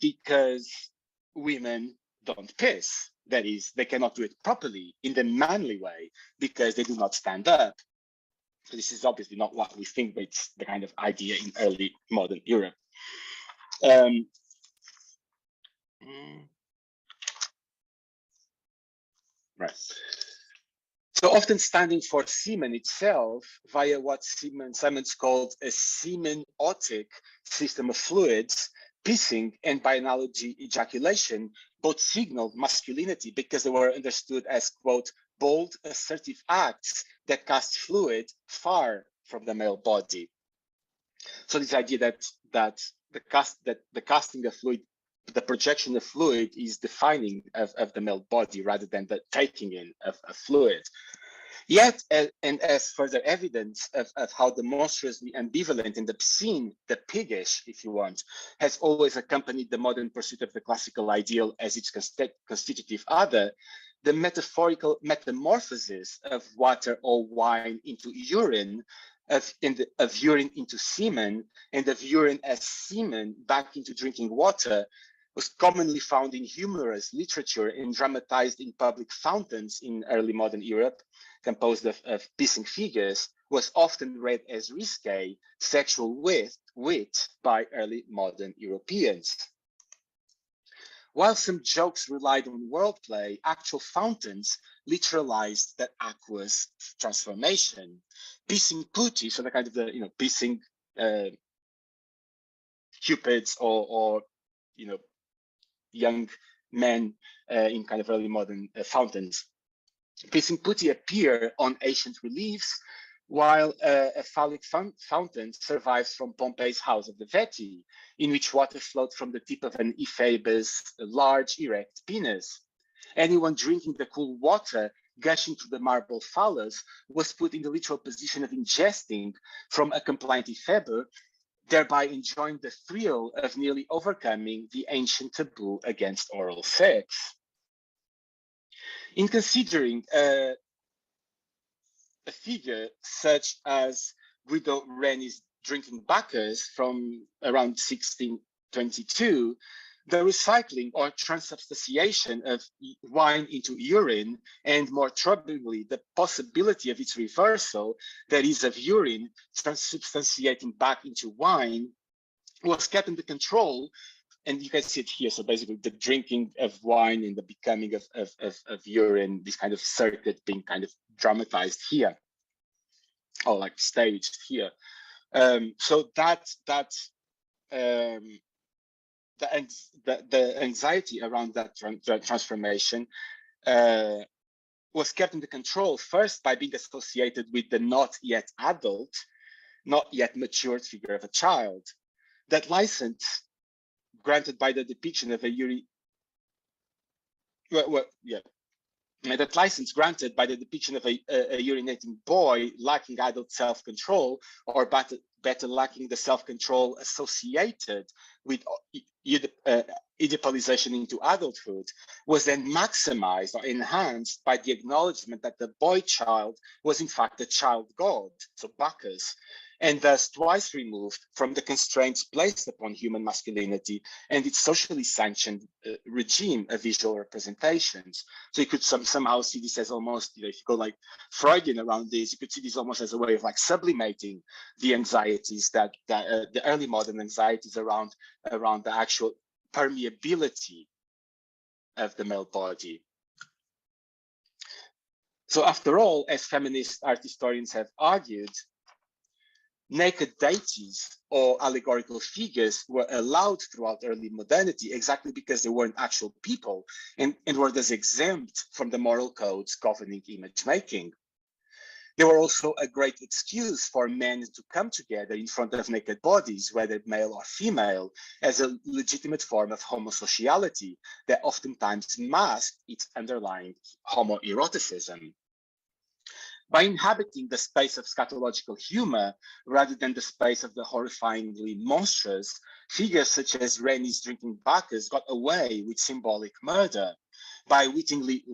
because women don't piss. That is, they cannot do it properly in the manly way because they do not stand up. So this is obviously not what we think, but it's the kind of idea in early modern Europe. Right. So often standing for semen itself via what Simmons called a semenotic system of fluids, pissing and by analogy ejaculation both signaled masculinity because they were understood as, quote, bold, assertive acts that cast fluid far from the male body. So this idea that the casting of fluid, the projection of fluid is defining of the male body rather than the taking in of fluid. Yet, and as further evidence of how the monstrously ambivalent and obscene, the piggish, if you want, has always accompanied the modern pursuit of the classical ideal as its constitutive other, the metaphorical metamorphosis of water or wine into urine, of urine into semen, and of urine as semen back into drinking water, was commonly found in humorous literature and dramatized in public fountains in early modern Europe, composed of pissing figures, was often read as risque, sexual wit by early modern Europeans. While some jokes relied on wordplay, actual fountains literalized the aqueous transformation. Pissing putti, so the kind of the, pissing cupids or young men in kind of early modern fountains. Pissing putti appear on ancient reliefs, while a phallic fountain survives from Pompey's House of the Veti, in which water flowed from the tip of an Ephebe's large erect penis. Anyone drinking the cool water gushing to the marble phallus was put in the literal position of ingesting from a compliant Ephebe, thereby enjoying the thrill of nearly overcoming the ancient taboo against oral sex. In considering a figure such as Guido Reni's drinking Bacchus from around 1622, the recycling or transubstantiation of wine into urine, and more troublingly, the possibility of its reversal, that is of urine transubstantiating back into wine, was kept under control. And you can see it here. So basically the drinking of wine and the becoming of urine, this kind of circuit being kind of dramatized here, or like staged here. So the anxiety around that transformation was kept under control, first by being associated with the not yet adult, not yet matured figure of a child. That license granted by the depiction of a that license granted by the depiction of a urinating boy lacking adult self-control, or better lacking the self-control associated with Oedipalization into adulthood, was then maximized or enhanced by the acknowledgement that the boy child was in fact a child god, so Bacchus, and thus twice removed from the constraints placed upon human masculinity and its socially sanctioned regime of visual representations. So you could somehow see this as almost, if you go like Freudian around this, you could see this almost as a way of like sublimating the anxieties that the early modern anxieties around the actual permeability of the male body. So after all, as feminist art historians have argued, naked deities or allegorical figures were allowed throughout early modernity exactly because they weren't actual people and were thus exempt from the moral codes governing image making. They were also a great excuse for men to come together in front of naked bodies, whether male or female, as a legitimate form of homosociality that oftentimes masked its underlying homoeroticism. By inhabiting the space of scatological humor rather than the space of the horrifyingly monstrous, figures such as Reni's drinking Bacchus got away with symbolic murder by wittingly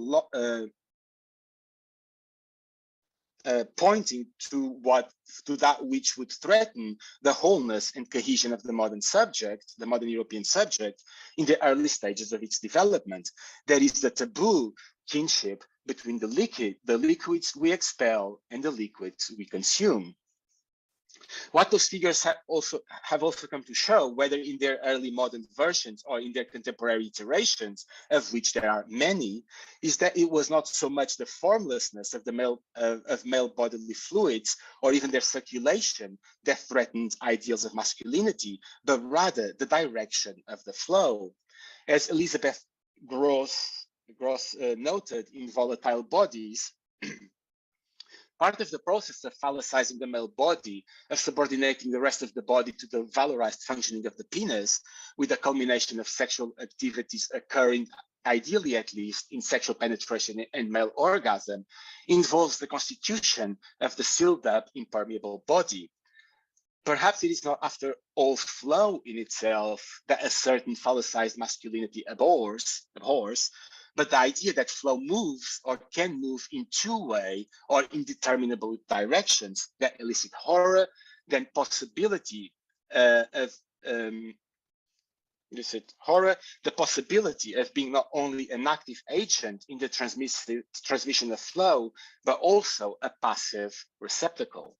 pointing to that which would threaten the wholeness and cohesion of the modern subject, the modern European subject, in the early stages of its development. There is the taboo kinship between the liquids we expel and the liquids we consume. What those figures have also come to show, whether in their early modern versions or in their contemporary iterations, of which there are many, is that it was not so much the formlessness of the male bodily fluids or even their circulation that threatened ideals of masculinity, but rather the direction of the flow. As Elizabeth Gross noted in Volatile Bodies, part of the process of phallicizing the male body, of subordinating the rest of the body to the valorized functioning of the penis, with the culmination of sexual activities occurring ideally at least, in sexual penetration and male orgasm, involves the constitution of the sealed up, impermeable body. Perhaps it is not after all flow in itself that a certain phallicized masculinity abhors, but the idea that flow moves or can move in two-way or indeterminable directions that elicit horror, then possibility the possibility of being not only an active agent in the transmission of flow, but also a passive receptacle.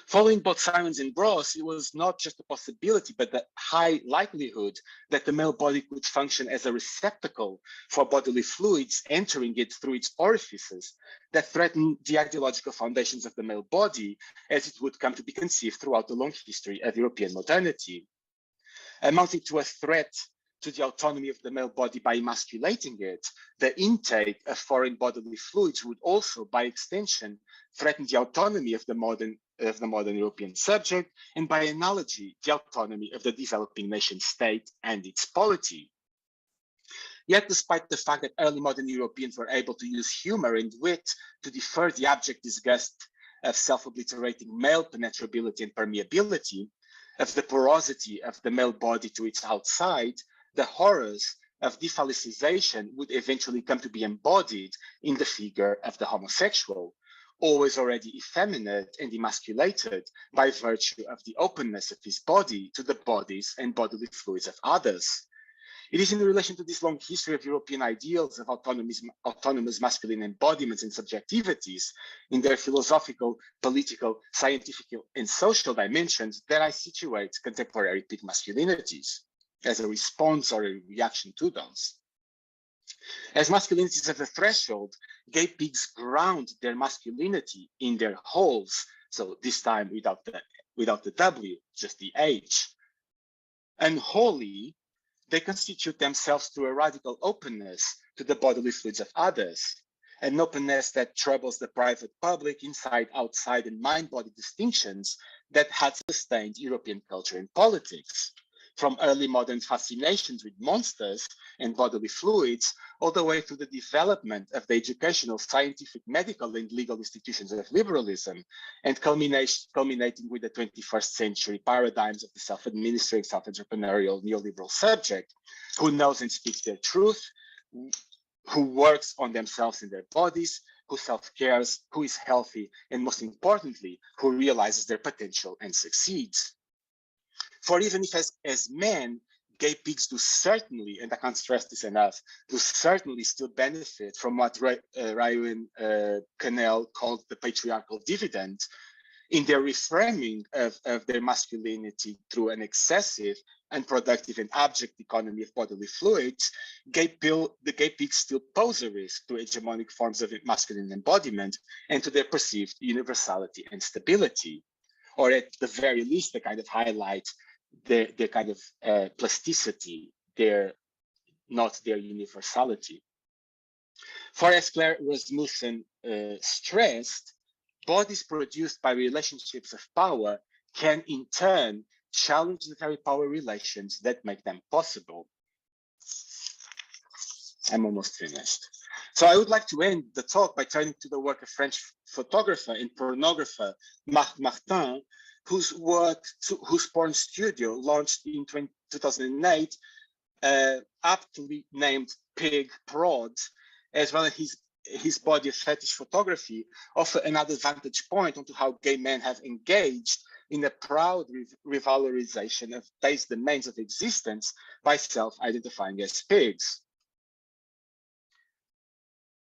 Following both Simons and Gross, it was not just a possibility, but the high likelihood that the male body could function as a receptacle for bodily fluids entering it through its orifices that threatened the ideological foundations of the male body as it would come to be conceived throughout the long history of European modernity. Amounting to a threat to the autonomy of the male body by emasculating it, the intake of foreign bodily fluids would also, by extension, threaten the autonomy of the modern European subject, and by analogy, the autonomy of the developing nation state and its polity. Yet, despite the fact that early modern Europeans were able to use humor and wit to defer the abject disgust of self-obliterating male penetrability and permeability, of the porosity of the male body to its outside, the horrors of defallicization would eventually come to be embodied in the figure of the homosexual, always already effeminate and emasculated by virtue of the openness of his body to the bodies and bodily fluids of others. It is in relation to this long history of European ideals of autonomous masculine embodiments and subjectivities in their philosophical, political, scientific, and social dimensions that I situate contemporary pig masculinities as a response or a reaction to those. As masculinities of the threshold, gay pigs ground their masculinity in their holes, so this time without the W, just the H. Unholy, they constitute themselves through a radical openness to the bodily fluids of others, an openness that troubles the private public inside, outside, and mind-body distinctions that had sustained European culture and politics, from early modern fascinations with monsters and bodily fluids, all the way through the development of the educational, scientific, medical, and legal institutions of liberalism, and culminating with the 21st century paradigms of the self-administering, self-entrepreneurial, neoliberal subject, who knows and speaks their truth, who works on themselves and their bodies, who self-cares, who is healthy, and most importantly, who realizes their potential and succeeds. For even if as men, gay pigs do certainly, and I can't stress this enough, do certainly still benefit from what Ryan Cannell called the patriarchal dividend in their reframing of their masculinity through an excessive, unproductive, and abject economy of bodily fluids, the gay pigs still pose a risk to hegemonic forms of masculine embodiment and to their perceived universality and stability, or at the very least, they kind of highlight their kind of plasticity, not their universality. For as Claire Rasmussen stressed, bodies produced by relationships of power can in turn challenge the very power relations that make them possible. I'm almost finished. So I would like to end the talk by turning to the work of French photographer and pornographer Marc Martin, whose porn studio launched in 2008, aptly named Pig Prod, as well as his body of fetish photography, offer another vantage point onto how gay men have engaged in a proud revalorization of base domains of existence by self-identifying as pigs.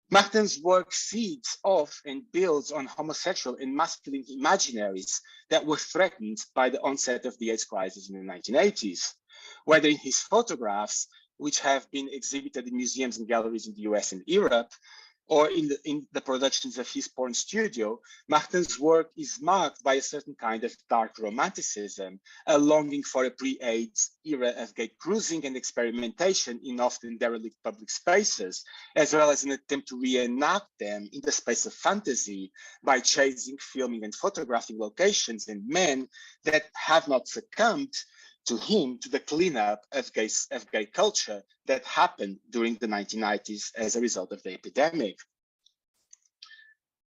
Martin's work feeds off and builds on homosexual and masculine imaginaries that were threatened by the onset of the AIDS crisis in the 1980s, whether in his photographs, which have been exhibited in museums and galleries in the US and Europe, or in the productions of his porn studio. Martin's work is marked by a certain kind of dark romanticism, a longing for a pre-AIDS era of gay cruising and experimentation in often derelict public spaces, as well as an attempt to reenact them in the space of fantasy by chasing, filming, and photographing locations and men that have not succumbed to him to the cleanup of gay culture that happened during the 1990s as a result of the epidemic.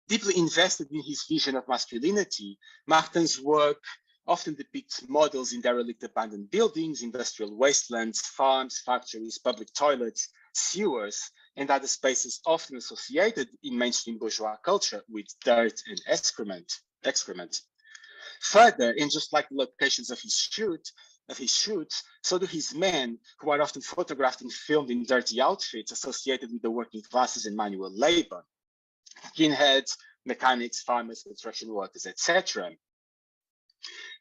Deeply invested in his vision of masculinity, Martin's work often depicts models in derelict abandoned buildings, industrial wastelands, farms, factories, public toilets, sewers, and other spaces often associated in mainstream bourgeois culture with dirt and excrement. Further, and just like the locations of his shoots, so do his men, who are often photographed and filmed in dirty outfits associated with the working classes and manual labor. Skinheads, mechanics, farmers, construction workers, etc.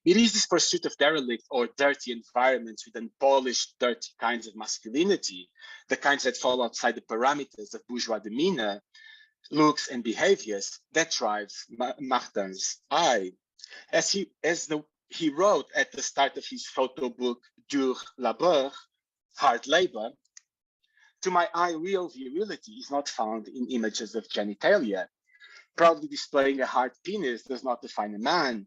It is this pursuit of derelict or dirty environments with unpolished, dirty kinds of masculinity, the kinds that fall outside the parameters of bourgeois demeanor, looks, and behaviors, that drives Martin's eye. As he wrote at the start of his photo book, Dur Labeur, Hard Labor, to my eye, real virility is not found in images of genitalia. Proudly displaying a hard penis does not define a man,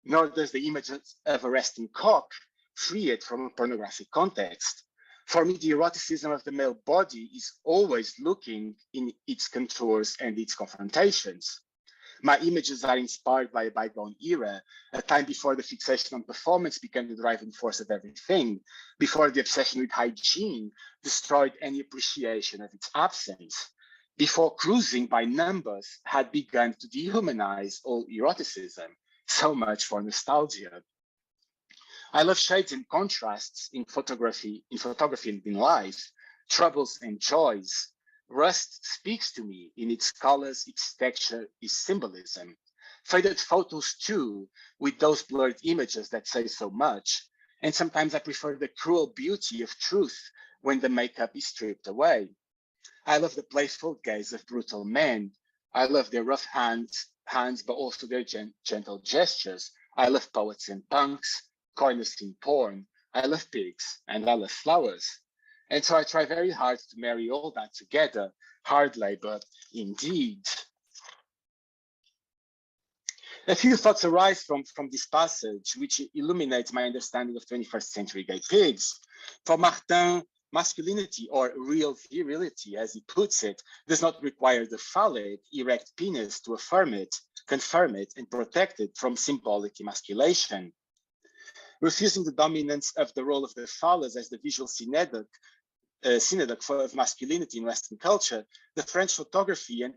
nor does the image of a resting cock free it from a pornographic context. For me, the eroticism of the male body is always looking in its contours and its confrontations. My images are inspired by a bygone era, a time before the fixation on performance became the driving force of everything, before the obsession with hygiene destroyed any appreciation of its absence, before cruising by numbers had begun to dehumanize all eroticism. So much for nostalgia. I love shades and contrasts in photography and in life, troubles and joys. Rust speaks to me in its colors, its texture, its symbolism. Faded photos too, with those blurred images that say so much. And sometimes I prefer the cruel beauty of truth when the makeup is stripped away. I love the playful gaze of brutal men. I love their rough hands, but also their gentle gestures. I love poets and punks, coiners in porn. I love pigs and I love flowers. And so I try very hard to marry all that together. Hard labor, indeed. A few thoughts arise from this passage, which illuminates my understanding of 21st century gay pigs. For Martin, masculinity, or real virility, as he puts it, does not require the phallic, erect penis to affirm it, confirm it, and protect it from symbolic emasculation. Refusing the dominance of the role of the phallus as the visual synecdoche of masculinity in Western culture, the French photography and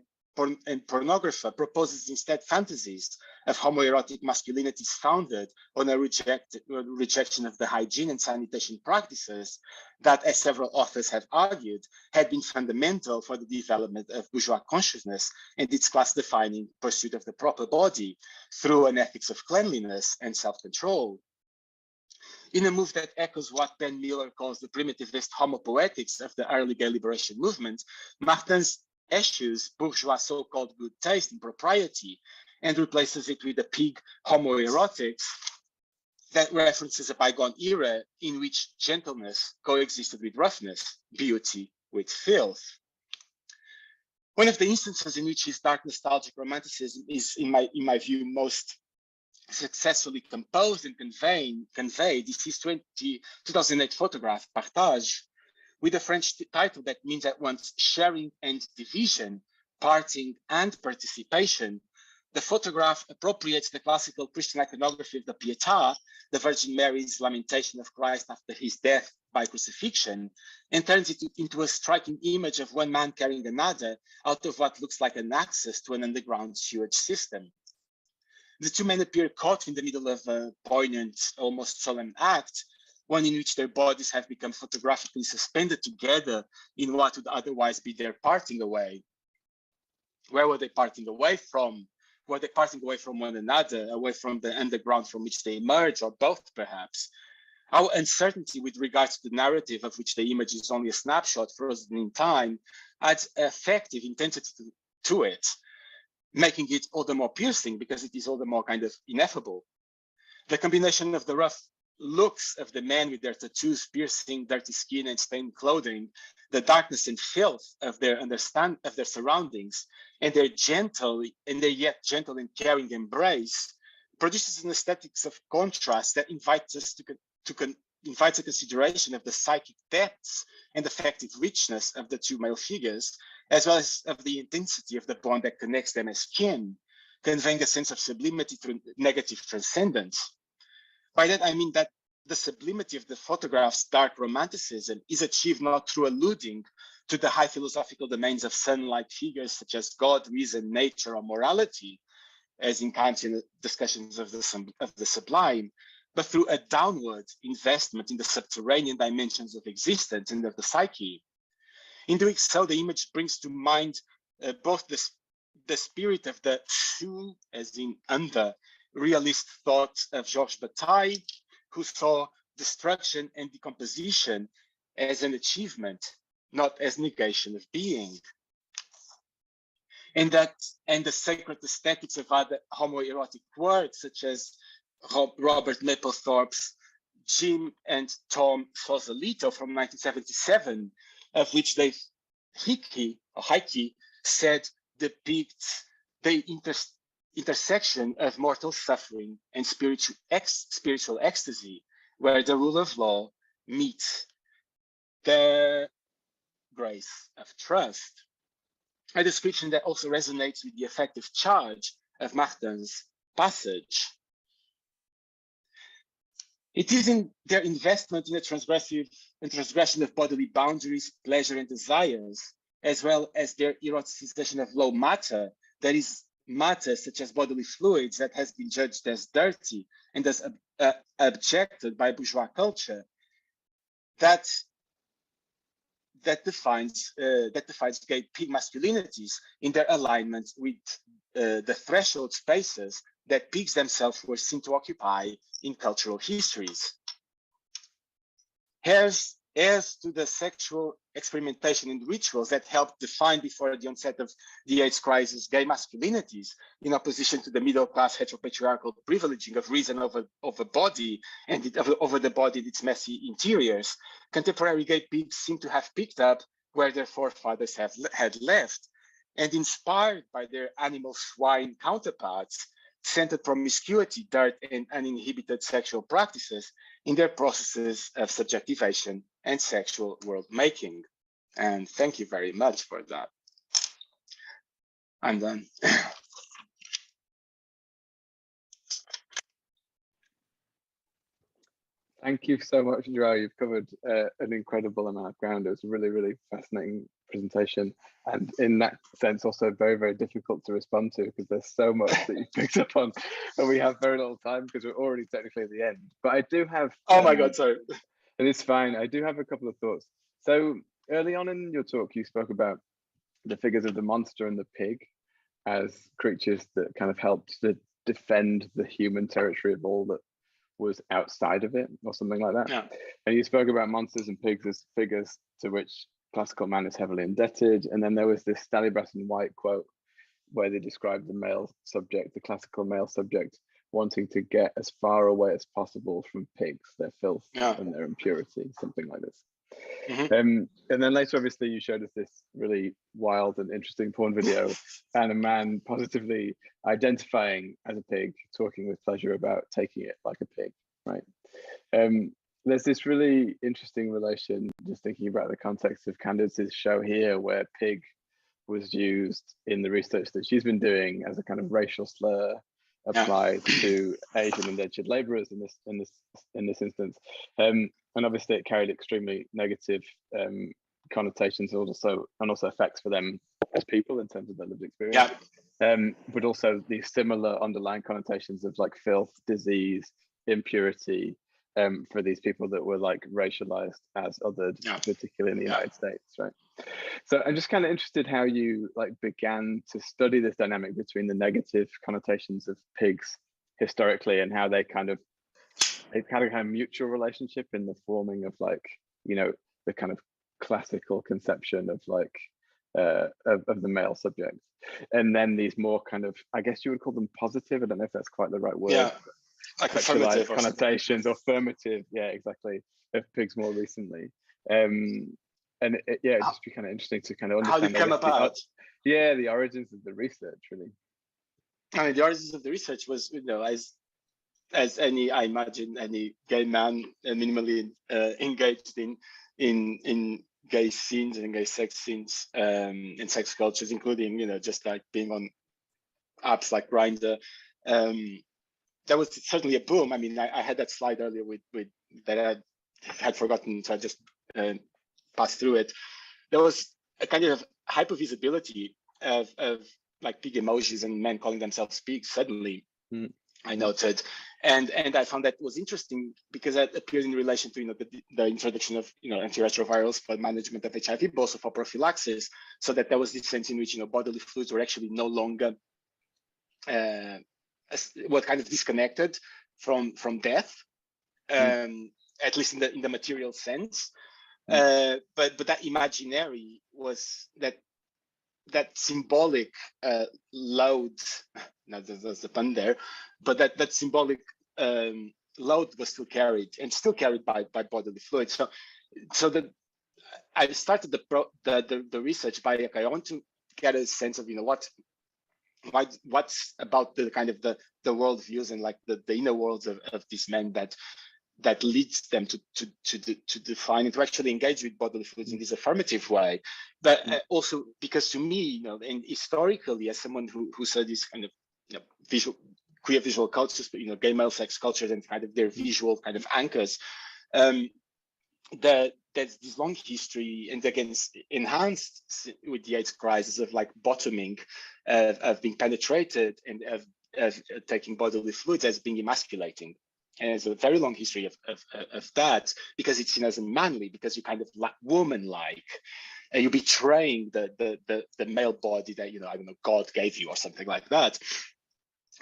pornographer proposes instead fantasies of homoerotic masculinities founded on a rejection of the hygiene and sanitation practices that, as several authors have argued, had been fundamental for the development of bourgeois consciousness and its class-defining pursuit of the proper body through an ethics of cleanliness and self-control. In a move that echoes what Ben Miller calls the primitivist homopoetics of the early gay liberation movement, Martin's eschews bourgeois so-called good taste and propriety and replaces it with a pig homoerotics that references a bygone era in which gentleness coexisted with roughness, beauty with filth. One of the instances in which his dark nostalgic romanticism is, in my view, most successfully composed and conveyed is his 2008 photograph, Partage, with a French title that means at once sharing and division, parting and participation. The photograph appropriates the classical Christian iconography of the Pietà, the Virgin Mary's lamentation of Christ after his death by crucifixion, and turns it into a striking image of one man carrying another out of what looks like an access to an underground sewage system. The two men appear caught in the middle of a poignant, almost solemn act, one in which their bodies have become photographically suspended together in what would otherwise be their parting away. Where were they parting away from? Were they parting away from one another, away from the underground from which they emerge, or both perhaps? Our uncertainty with regards to the narrative of which the image is only a snapshot frozen in time adds affective intensity to it, making it all the more piercing because it is all the more kind of ineffable. The combination of the rough looks of the men with their tattoos, piercing, dirty skin, and stained clothing, the darkness and filth of their surroundings, and their yet gentle and caring embrace, produces an aesthetics of contrast that invites us invites a consideration of the psychic depths and affective richness of the two male figures, as well as of the intensity of the bond that connects them as kin, conveying a sense of sublimity through negative transcendence. By that, I mean that the sublimity of the photograph's dark romanticism is achieved not through alluding to the high philosophical domains of sun-like figures such as God, reason, nature, or morality, as in Kantian discussions of the sublime, but through a downward investment in the subterranean dimensions of existence and of the psyche. In doing so, the image brings to mind both the spirit of the shu, as in under, realist thought of Georges Bataille, who saw destruction and decomposition as an achievement, not as negation of being. And the sacred aesthetics of other homoerotic works, such as Robert Mapplethorpe's Jim and Tom Sausalito from 1977, of which Heike said depicts the intersection of mortal suffering and spiritual ecstasy, where the rule of law meets the grace of trust. A description that also resonates with the effective charge of Martin's passage. It is in their investment in the transgression of bodily boundaries, pleasure, and desires, as well as their eroticization of low matter, that is, matter such as bodily fluids, that has been judged as dirty and as abjected by bourgeois culture, that defines gay pig masculinities in their alignment with the threshold spaces that pigs themselves were seen to occupy in cultural histories. As to the sexual experimentation and rituals that helped define before the onset of the AIDS crisis gay masculinities, in opposition to the middle-class heteropatriarchal privileging of reason over body and over the body and its messy interiors, contemporary gay pigs seem to have picked up where their forefathers had left, and inspired by their animal swine counterparts, centered promiscuity, dirt, and uninhibited sexual practices in their processes of subjectivation and sexual world making. And thank you very much for that. I'm done. Thank you so much, Joel. You've covered an incredible amount of ground. It was a really, really fascinating presentation. And in that sense, also very, very difficult to respond to because there's so much that you picked up on. And we have very little time because we're already technically at the end. But I do have... Oh my God, sorry. And it's fine. I do have a couple of thoughts. So early on in your talk, you spoke about the figures of the monster and the pig as creatures that kind of helped to defend the human territory of all that was outside of it or something like that. Yeah. And you spoke about monsters and pigs as figures to which classical man is heavily indebted. And then there was this Stallybrass and White quote where they described the male subject, the classical male subject, wanting to get as far away as possible from pigs, their filth and their impurity, something like this. And then later, obviously, you showed us this really wild and interesting porn video and a man positively identifying as a pig, talking with pleasure about taking it like a pig, right? There's this really interesting relation, just thinking about the context of Candice's show here, where pig was used in the research that she's been doing as a kind of racial slur applied to Asian indentured laborers in this instance. And obviously it carried extremely negative connotations and also effects for them as people in terms of their lived experience. But also these similar underlying connotations of like filth, disease, impurity for these people that were like racialized as othered, particularly in the United States, right? So I'm just kind of interested how you like began to study this dynamic between the negative connotations of pigs historically and how they kind of mutual relationship in the forming of like, you know, the kind of classical conception of like of the male subject, and then these more kind of, I guess you would call them positive, I don't know if that's quite the right word, like affirmative connotations or affirmative, exactly, of pigs more recently. And it'd just be kind of interesting to kind of understand how they come about. The origins of the research, really. I mean, the origins of the research was, you know, as as any, I imagine, any gay man minimally engaged in gay scenes and gay sex scenes and sex cultures, including, you know, just like being on apps like Grindr. There was certainly a boom. I mean, I had that slide earlier with that I had forgotten, so I just passed through it. There was a kind of hypervisibility of like pig emojis and men calling themselves pigs suddenly. I noted, and I found that was interesting because that appeared in relation to, you know, the introduction of, you know, antiretrovirals for management of HIV, but also for prophylaxis, so that there was this sense in which, you know, bodily fluids were actually no longer what kind of disconnected from death, at least in the material sense. But that imaginary was that symbolic load. Now there's a pun there, but that symbolic load was still carried and still carried by bodily fluid. So that I started the research by, okay, I want to get a sense of, you know, what's about the kind of the worldviews and like the inner worlds of these men that leads them to define and to actually engage with bodily fluids in this affirmative way. But also because to me, you know, and historically, as someone who studies kind of, you know, queer visual cultures, but, you know, gay male sex cultures and kind of their visual kind of anchors, there's this long history, and again enhanced with the AIDS crisis, of like bottoming, of being penetrated, and of taking bodily fluids as being emasculating. And there's a very long history of that, because it's seen as manly, because you kind of like woman-like, and you're betraying the male body that, you know, I don't know, God gave you or something like that.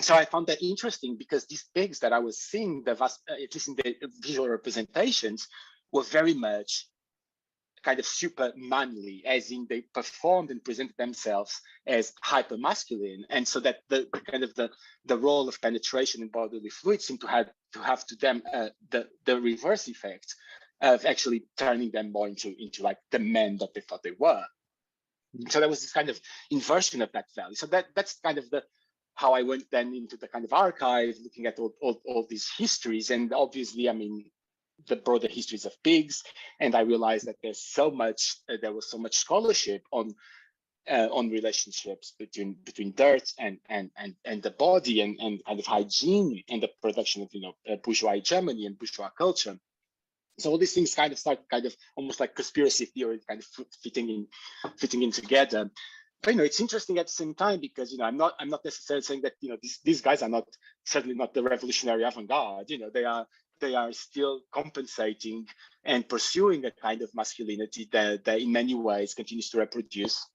So I found that interesting, because these pigs that I was seeing, at least in the visual representations, were very much kind of super manly, as in they performed and presented themselves as hyper masculine, and so that the kind of the role of penetration in bodily fluids seemed to have to them the reverse effect of actually turning them more into like the men that they thought they were. So there was this kind of inversion of that value. So that's kind of how I went then into the kind of archive, looking at all these histories, and obviously, I mean, the broader histories of pigs, and I realized that there was so much scholarship on relationships between dirt and the body, and kind of hygiene and the production of, you know, bourgeois hegemony and bourgeois culture. So all these things kind of start kind of almost like conspiracy theory, kind of fitting in together. But, you know, it's interesting at the same time, because, you know, I'm not necessarily saying that, you know, these guys are certainly not the revolutionary avant-garde. You know, they are still compensating and pursuing a kind of masculinity that in many ways continues to reproduce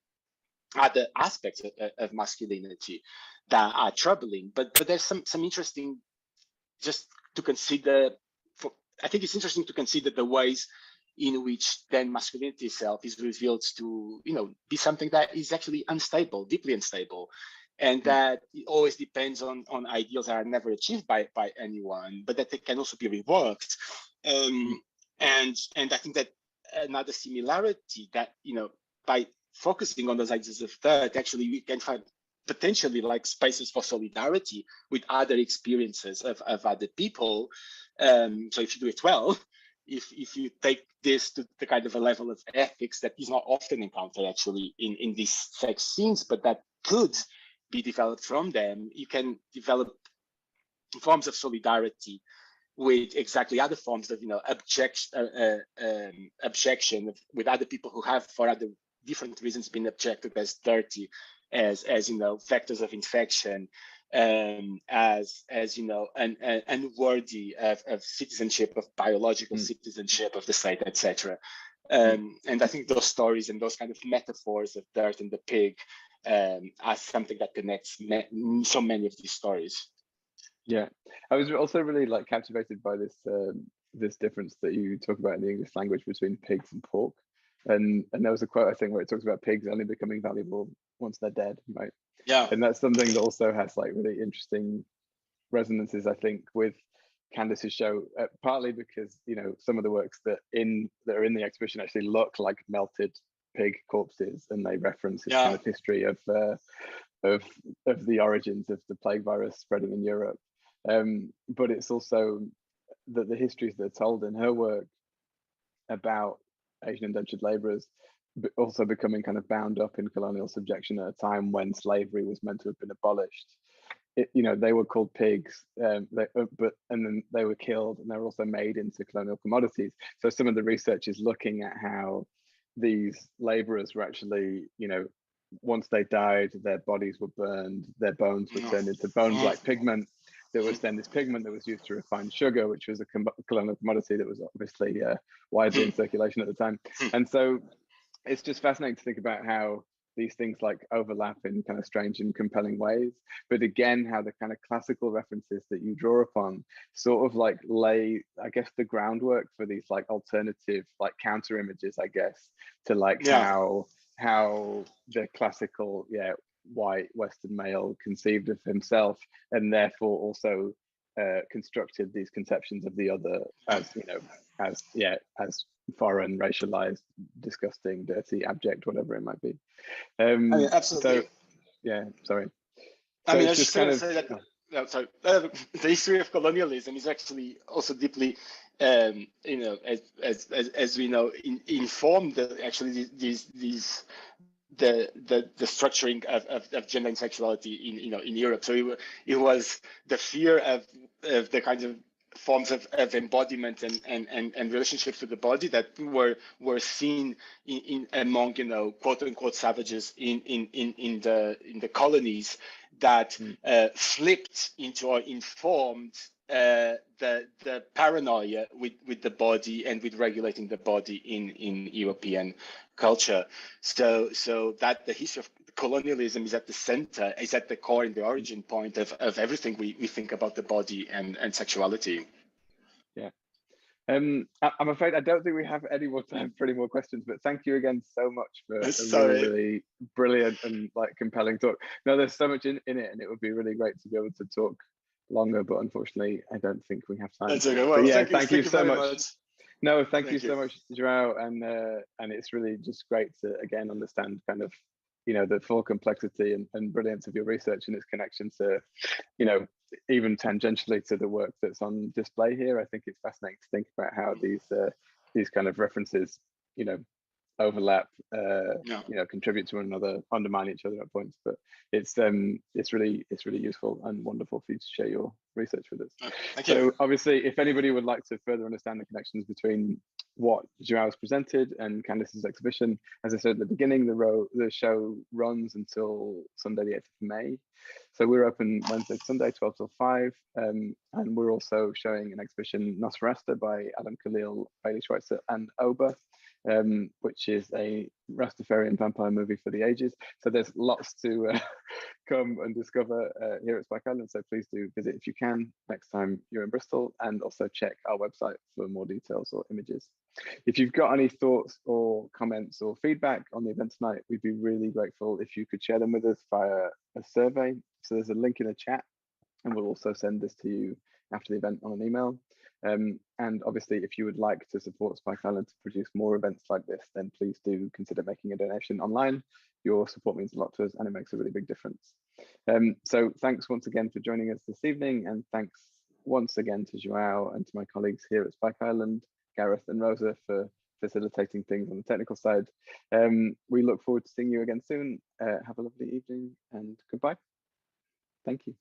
other aspects of masculinity that are troubling. But there's some interesting, just to consider. I think it's interesting to consider the ways in which then masculinity itself is revealed to, you know, be something that is actually unstable, deeply unstable, and that it always depends on ideals that are never achieved by anyone, but that they can also be reworked. And I think that another similarity, that, you know, by focusing on those ideas of third, actually we can find potentially like spaces for solidarity with other experiences of other people. So if you do it well, if you take this to the kind of a level of ethics that is not often encountered actually in these sex scenes, but that could be developed from them, you can develop forms of solidarity with exactly other forms of, you know, abjection with other people who have, for other different reasons, been objected as dirty, as you know, vectors of infection, as you know, unworthy of citizenship, of biological citizenship of the state, etc. And I think those stories and those kind of metaphors of dirt and the pig are something that connects so many of these stories. Yeah, I was also really like captivated by this difference that you talk about in the English language between pigs and pork. And there was a quote, I think, where it talks about pigs only becoming valuable once they're dead, right? Yeah. And that's something that also has like really interesting resonances, I think, with Candice's show, partly because, you know, some of the works that are in the exhibition actually look like melted pig corpses, and they reference this kind of history of the origins of the plague virus spreading in Europe. But it's also that the histories that are told in her work about Asian indentured laborers also becoming kind of bound up in colonial subjection at a time when slavery was meant to have been abolished. They were called pigs, and then they were killed, and they were also made into colonial commodities. So some of the research is looking at how these laborers were actually, once they died, their bodies were burned, their bones were turned into bone-black pigment. There was then this pigment that was used to refine sugar, which was a colonial commodity that was obviously widely in circulation at the time. And so it's just fascinating to think about how these things like overlap in kind of strange and compelling ways, but again, how the kind of classical references that you draw upon sort of like lay, I guess, the groundwork for these like alternative, like counter images, I guess, to like how the classical, white Western male conceived of himself, and therefore also constructed these conceptions of the other as, as foreign, racialized, disgusting, dirty, abject, whatever it might be. Absolutely. So, sorry. I was just going to say that. The history of colonialism is actually also deeply, as we know, informed the structuring of gender and sexuality in Europe. So it was the fear of the kinds of forms of embodiment and relationships with the body that were seen in among quote unquote savages in the colonies that flipped into or informed the paranoia with the body and with regulating the body in European culture. So that the history of colonialism is at the center, is at the core and the origin point of everything we think about the body and sexuality. Yeah. I'm afraid I don't think we have any more time for any more questions, but thank you again so much for a really brilliant and like compelling talk. No, there's so much in it, and it would be really great to be able to talk longer, but unfortunately I don't think we have time. That's okay. Well, yeah, thank you so much. No, thank you so much, João, and it's really just great to again understand kind of the full complexity and brilliance of your research and its connection to even tangentially to the work that's on display here. I think it's fascinating to think about how these kind of references overlap, contribute to one another, undermine each other at points, but it's really useful and wonderful for you to share your research with us. So obviously, if anybody would like to further understand the connections between what João's presented and Candice's exhibition, as I said at the beginning, the show runs until Sunday the 8th of May. So we're open Wednesday to Sunday, 12 till 5, and we're also showing an exhibition Nosferasta by Adam Khalil, Bailey Schweitzer, and Oba, which is a Rastafarian vampire movie for the ages. So there's lots to come and discover here at Spike Island. So please do visit if you can next time you're in Bristol, and also check our website for more details or images. If you've got any thoughts or comments or feedback on the event tonight, we'd be really grateful if you could share them with us via a survey. So there's a link in the chat, and we'll also send this to you after the event on an email. And obviously, if you would like to support Spike Island to produce more events like this, then please do consider making a donation online. Your support means a lot to us, and it makes a really big difference. So thanks once again for joining us this evening, and thanks once again to João and to my colleagues here at Spike Island, Gareth and Rosa, for facilitating things on the technical side. We look forward to seeing you again soon. Have a lovely evening, and goodbye. Thank you.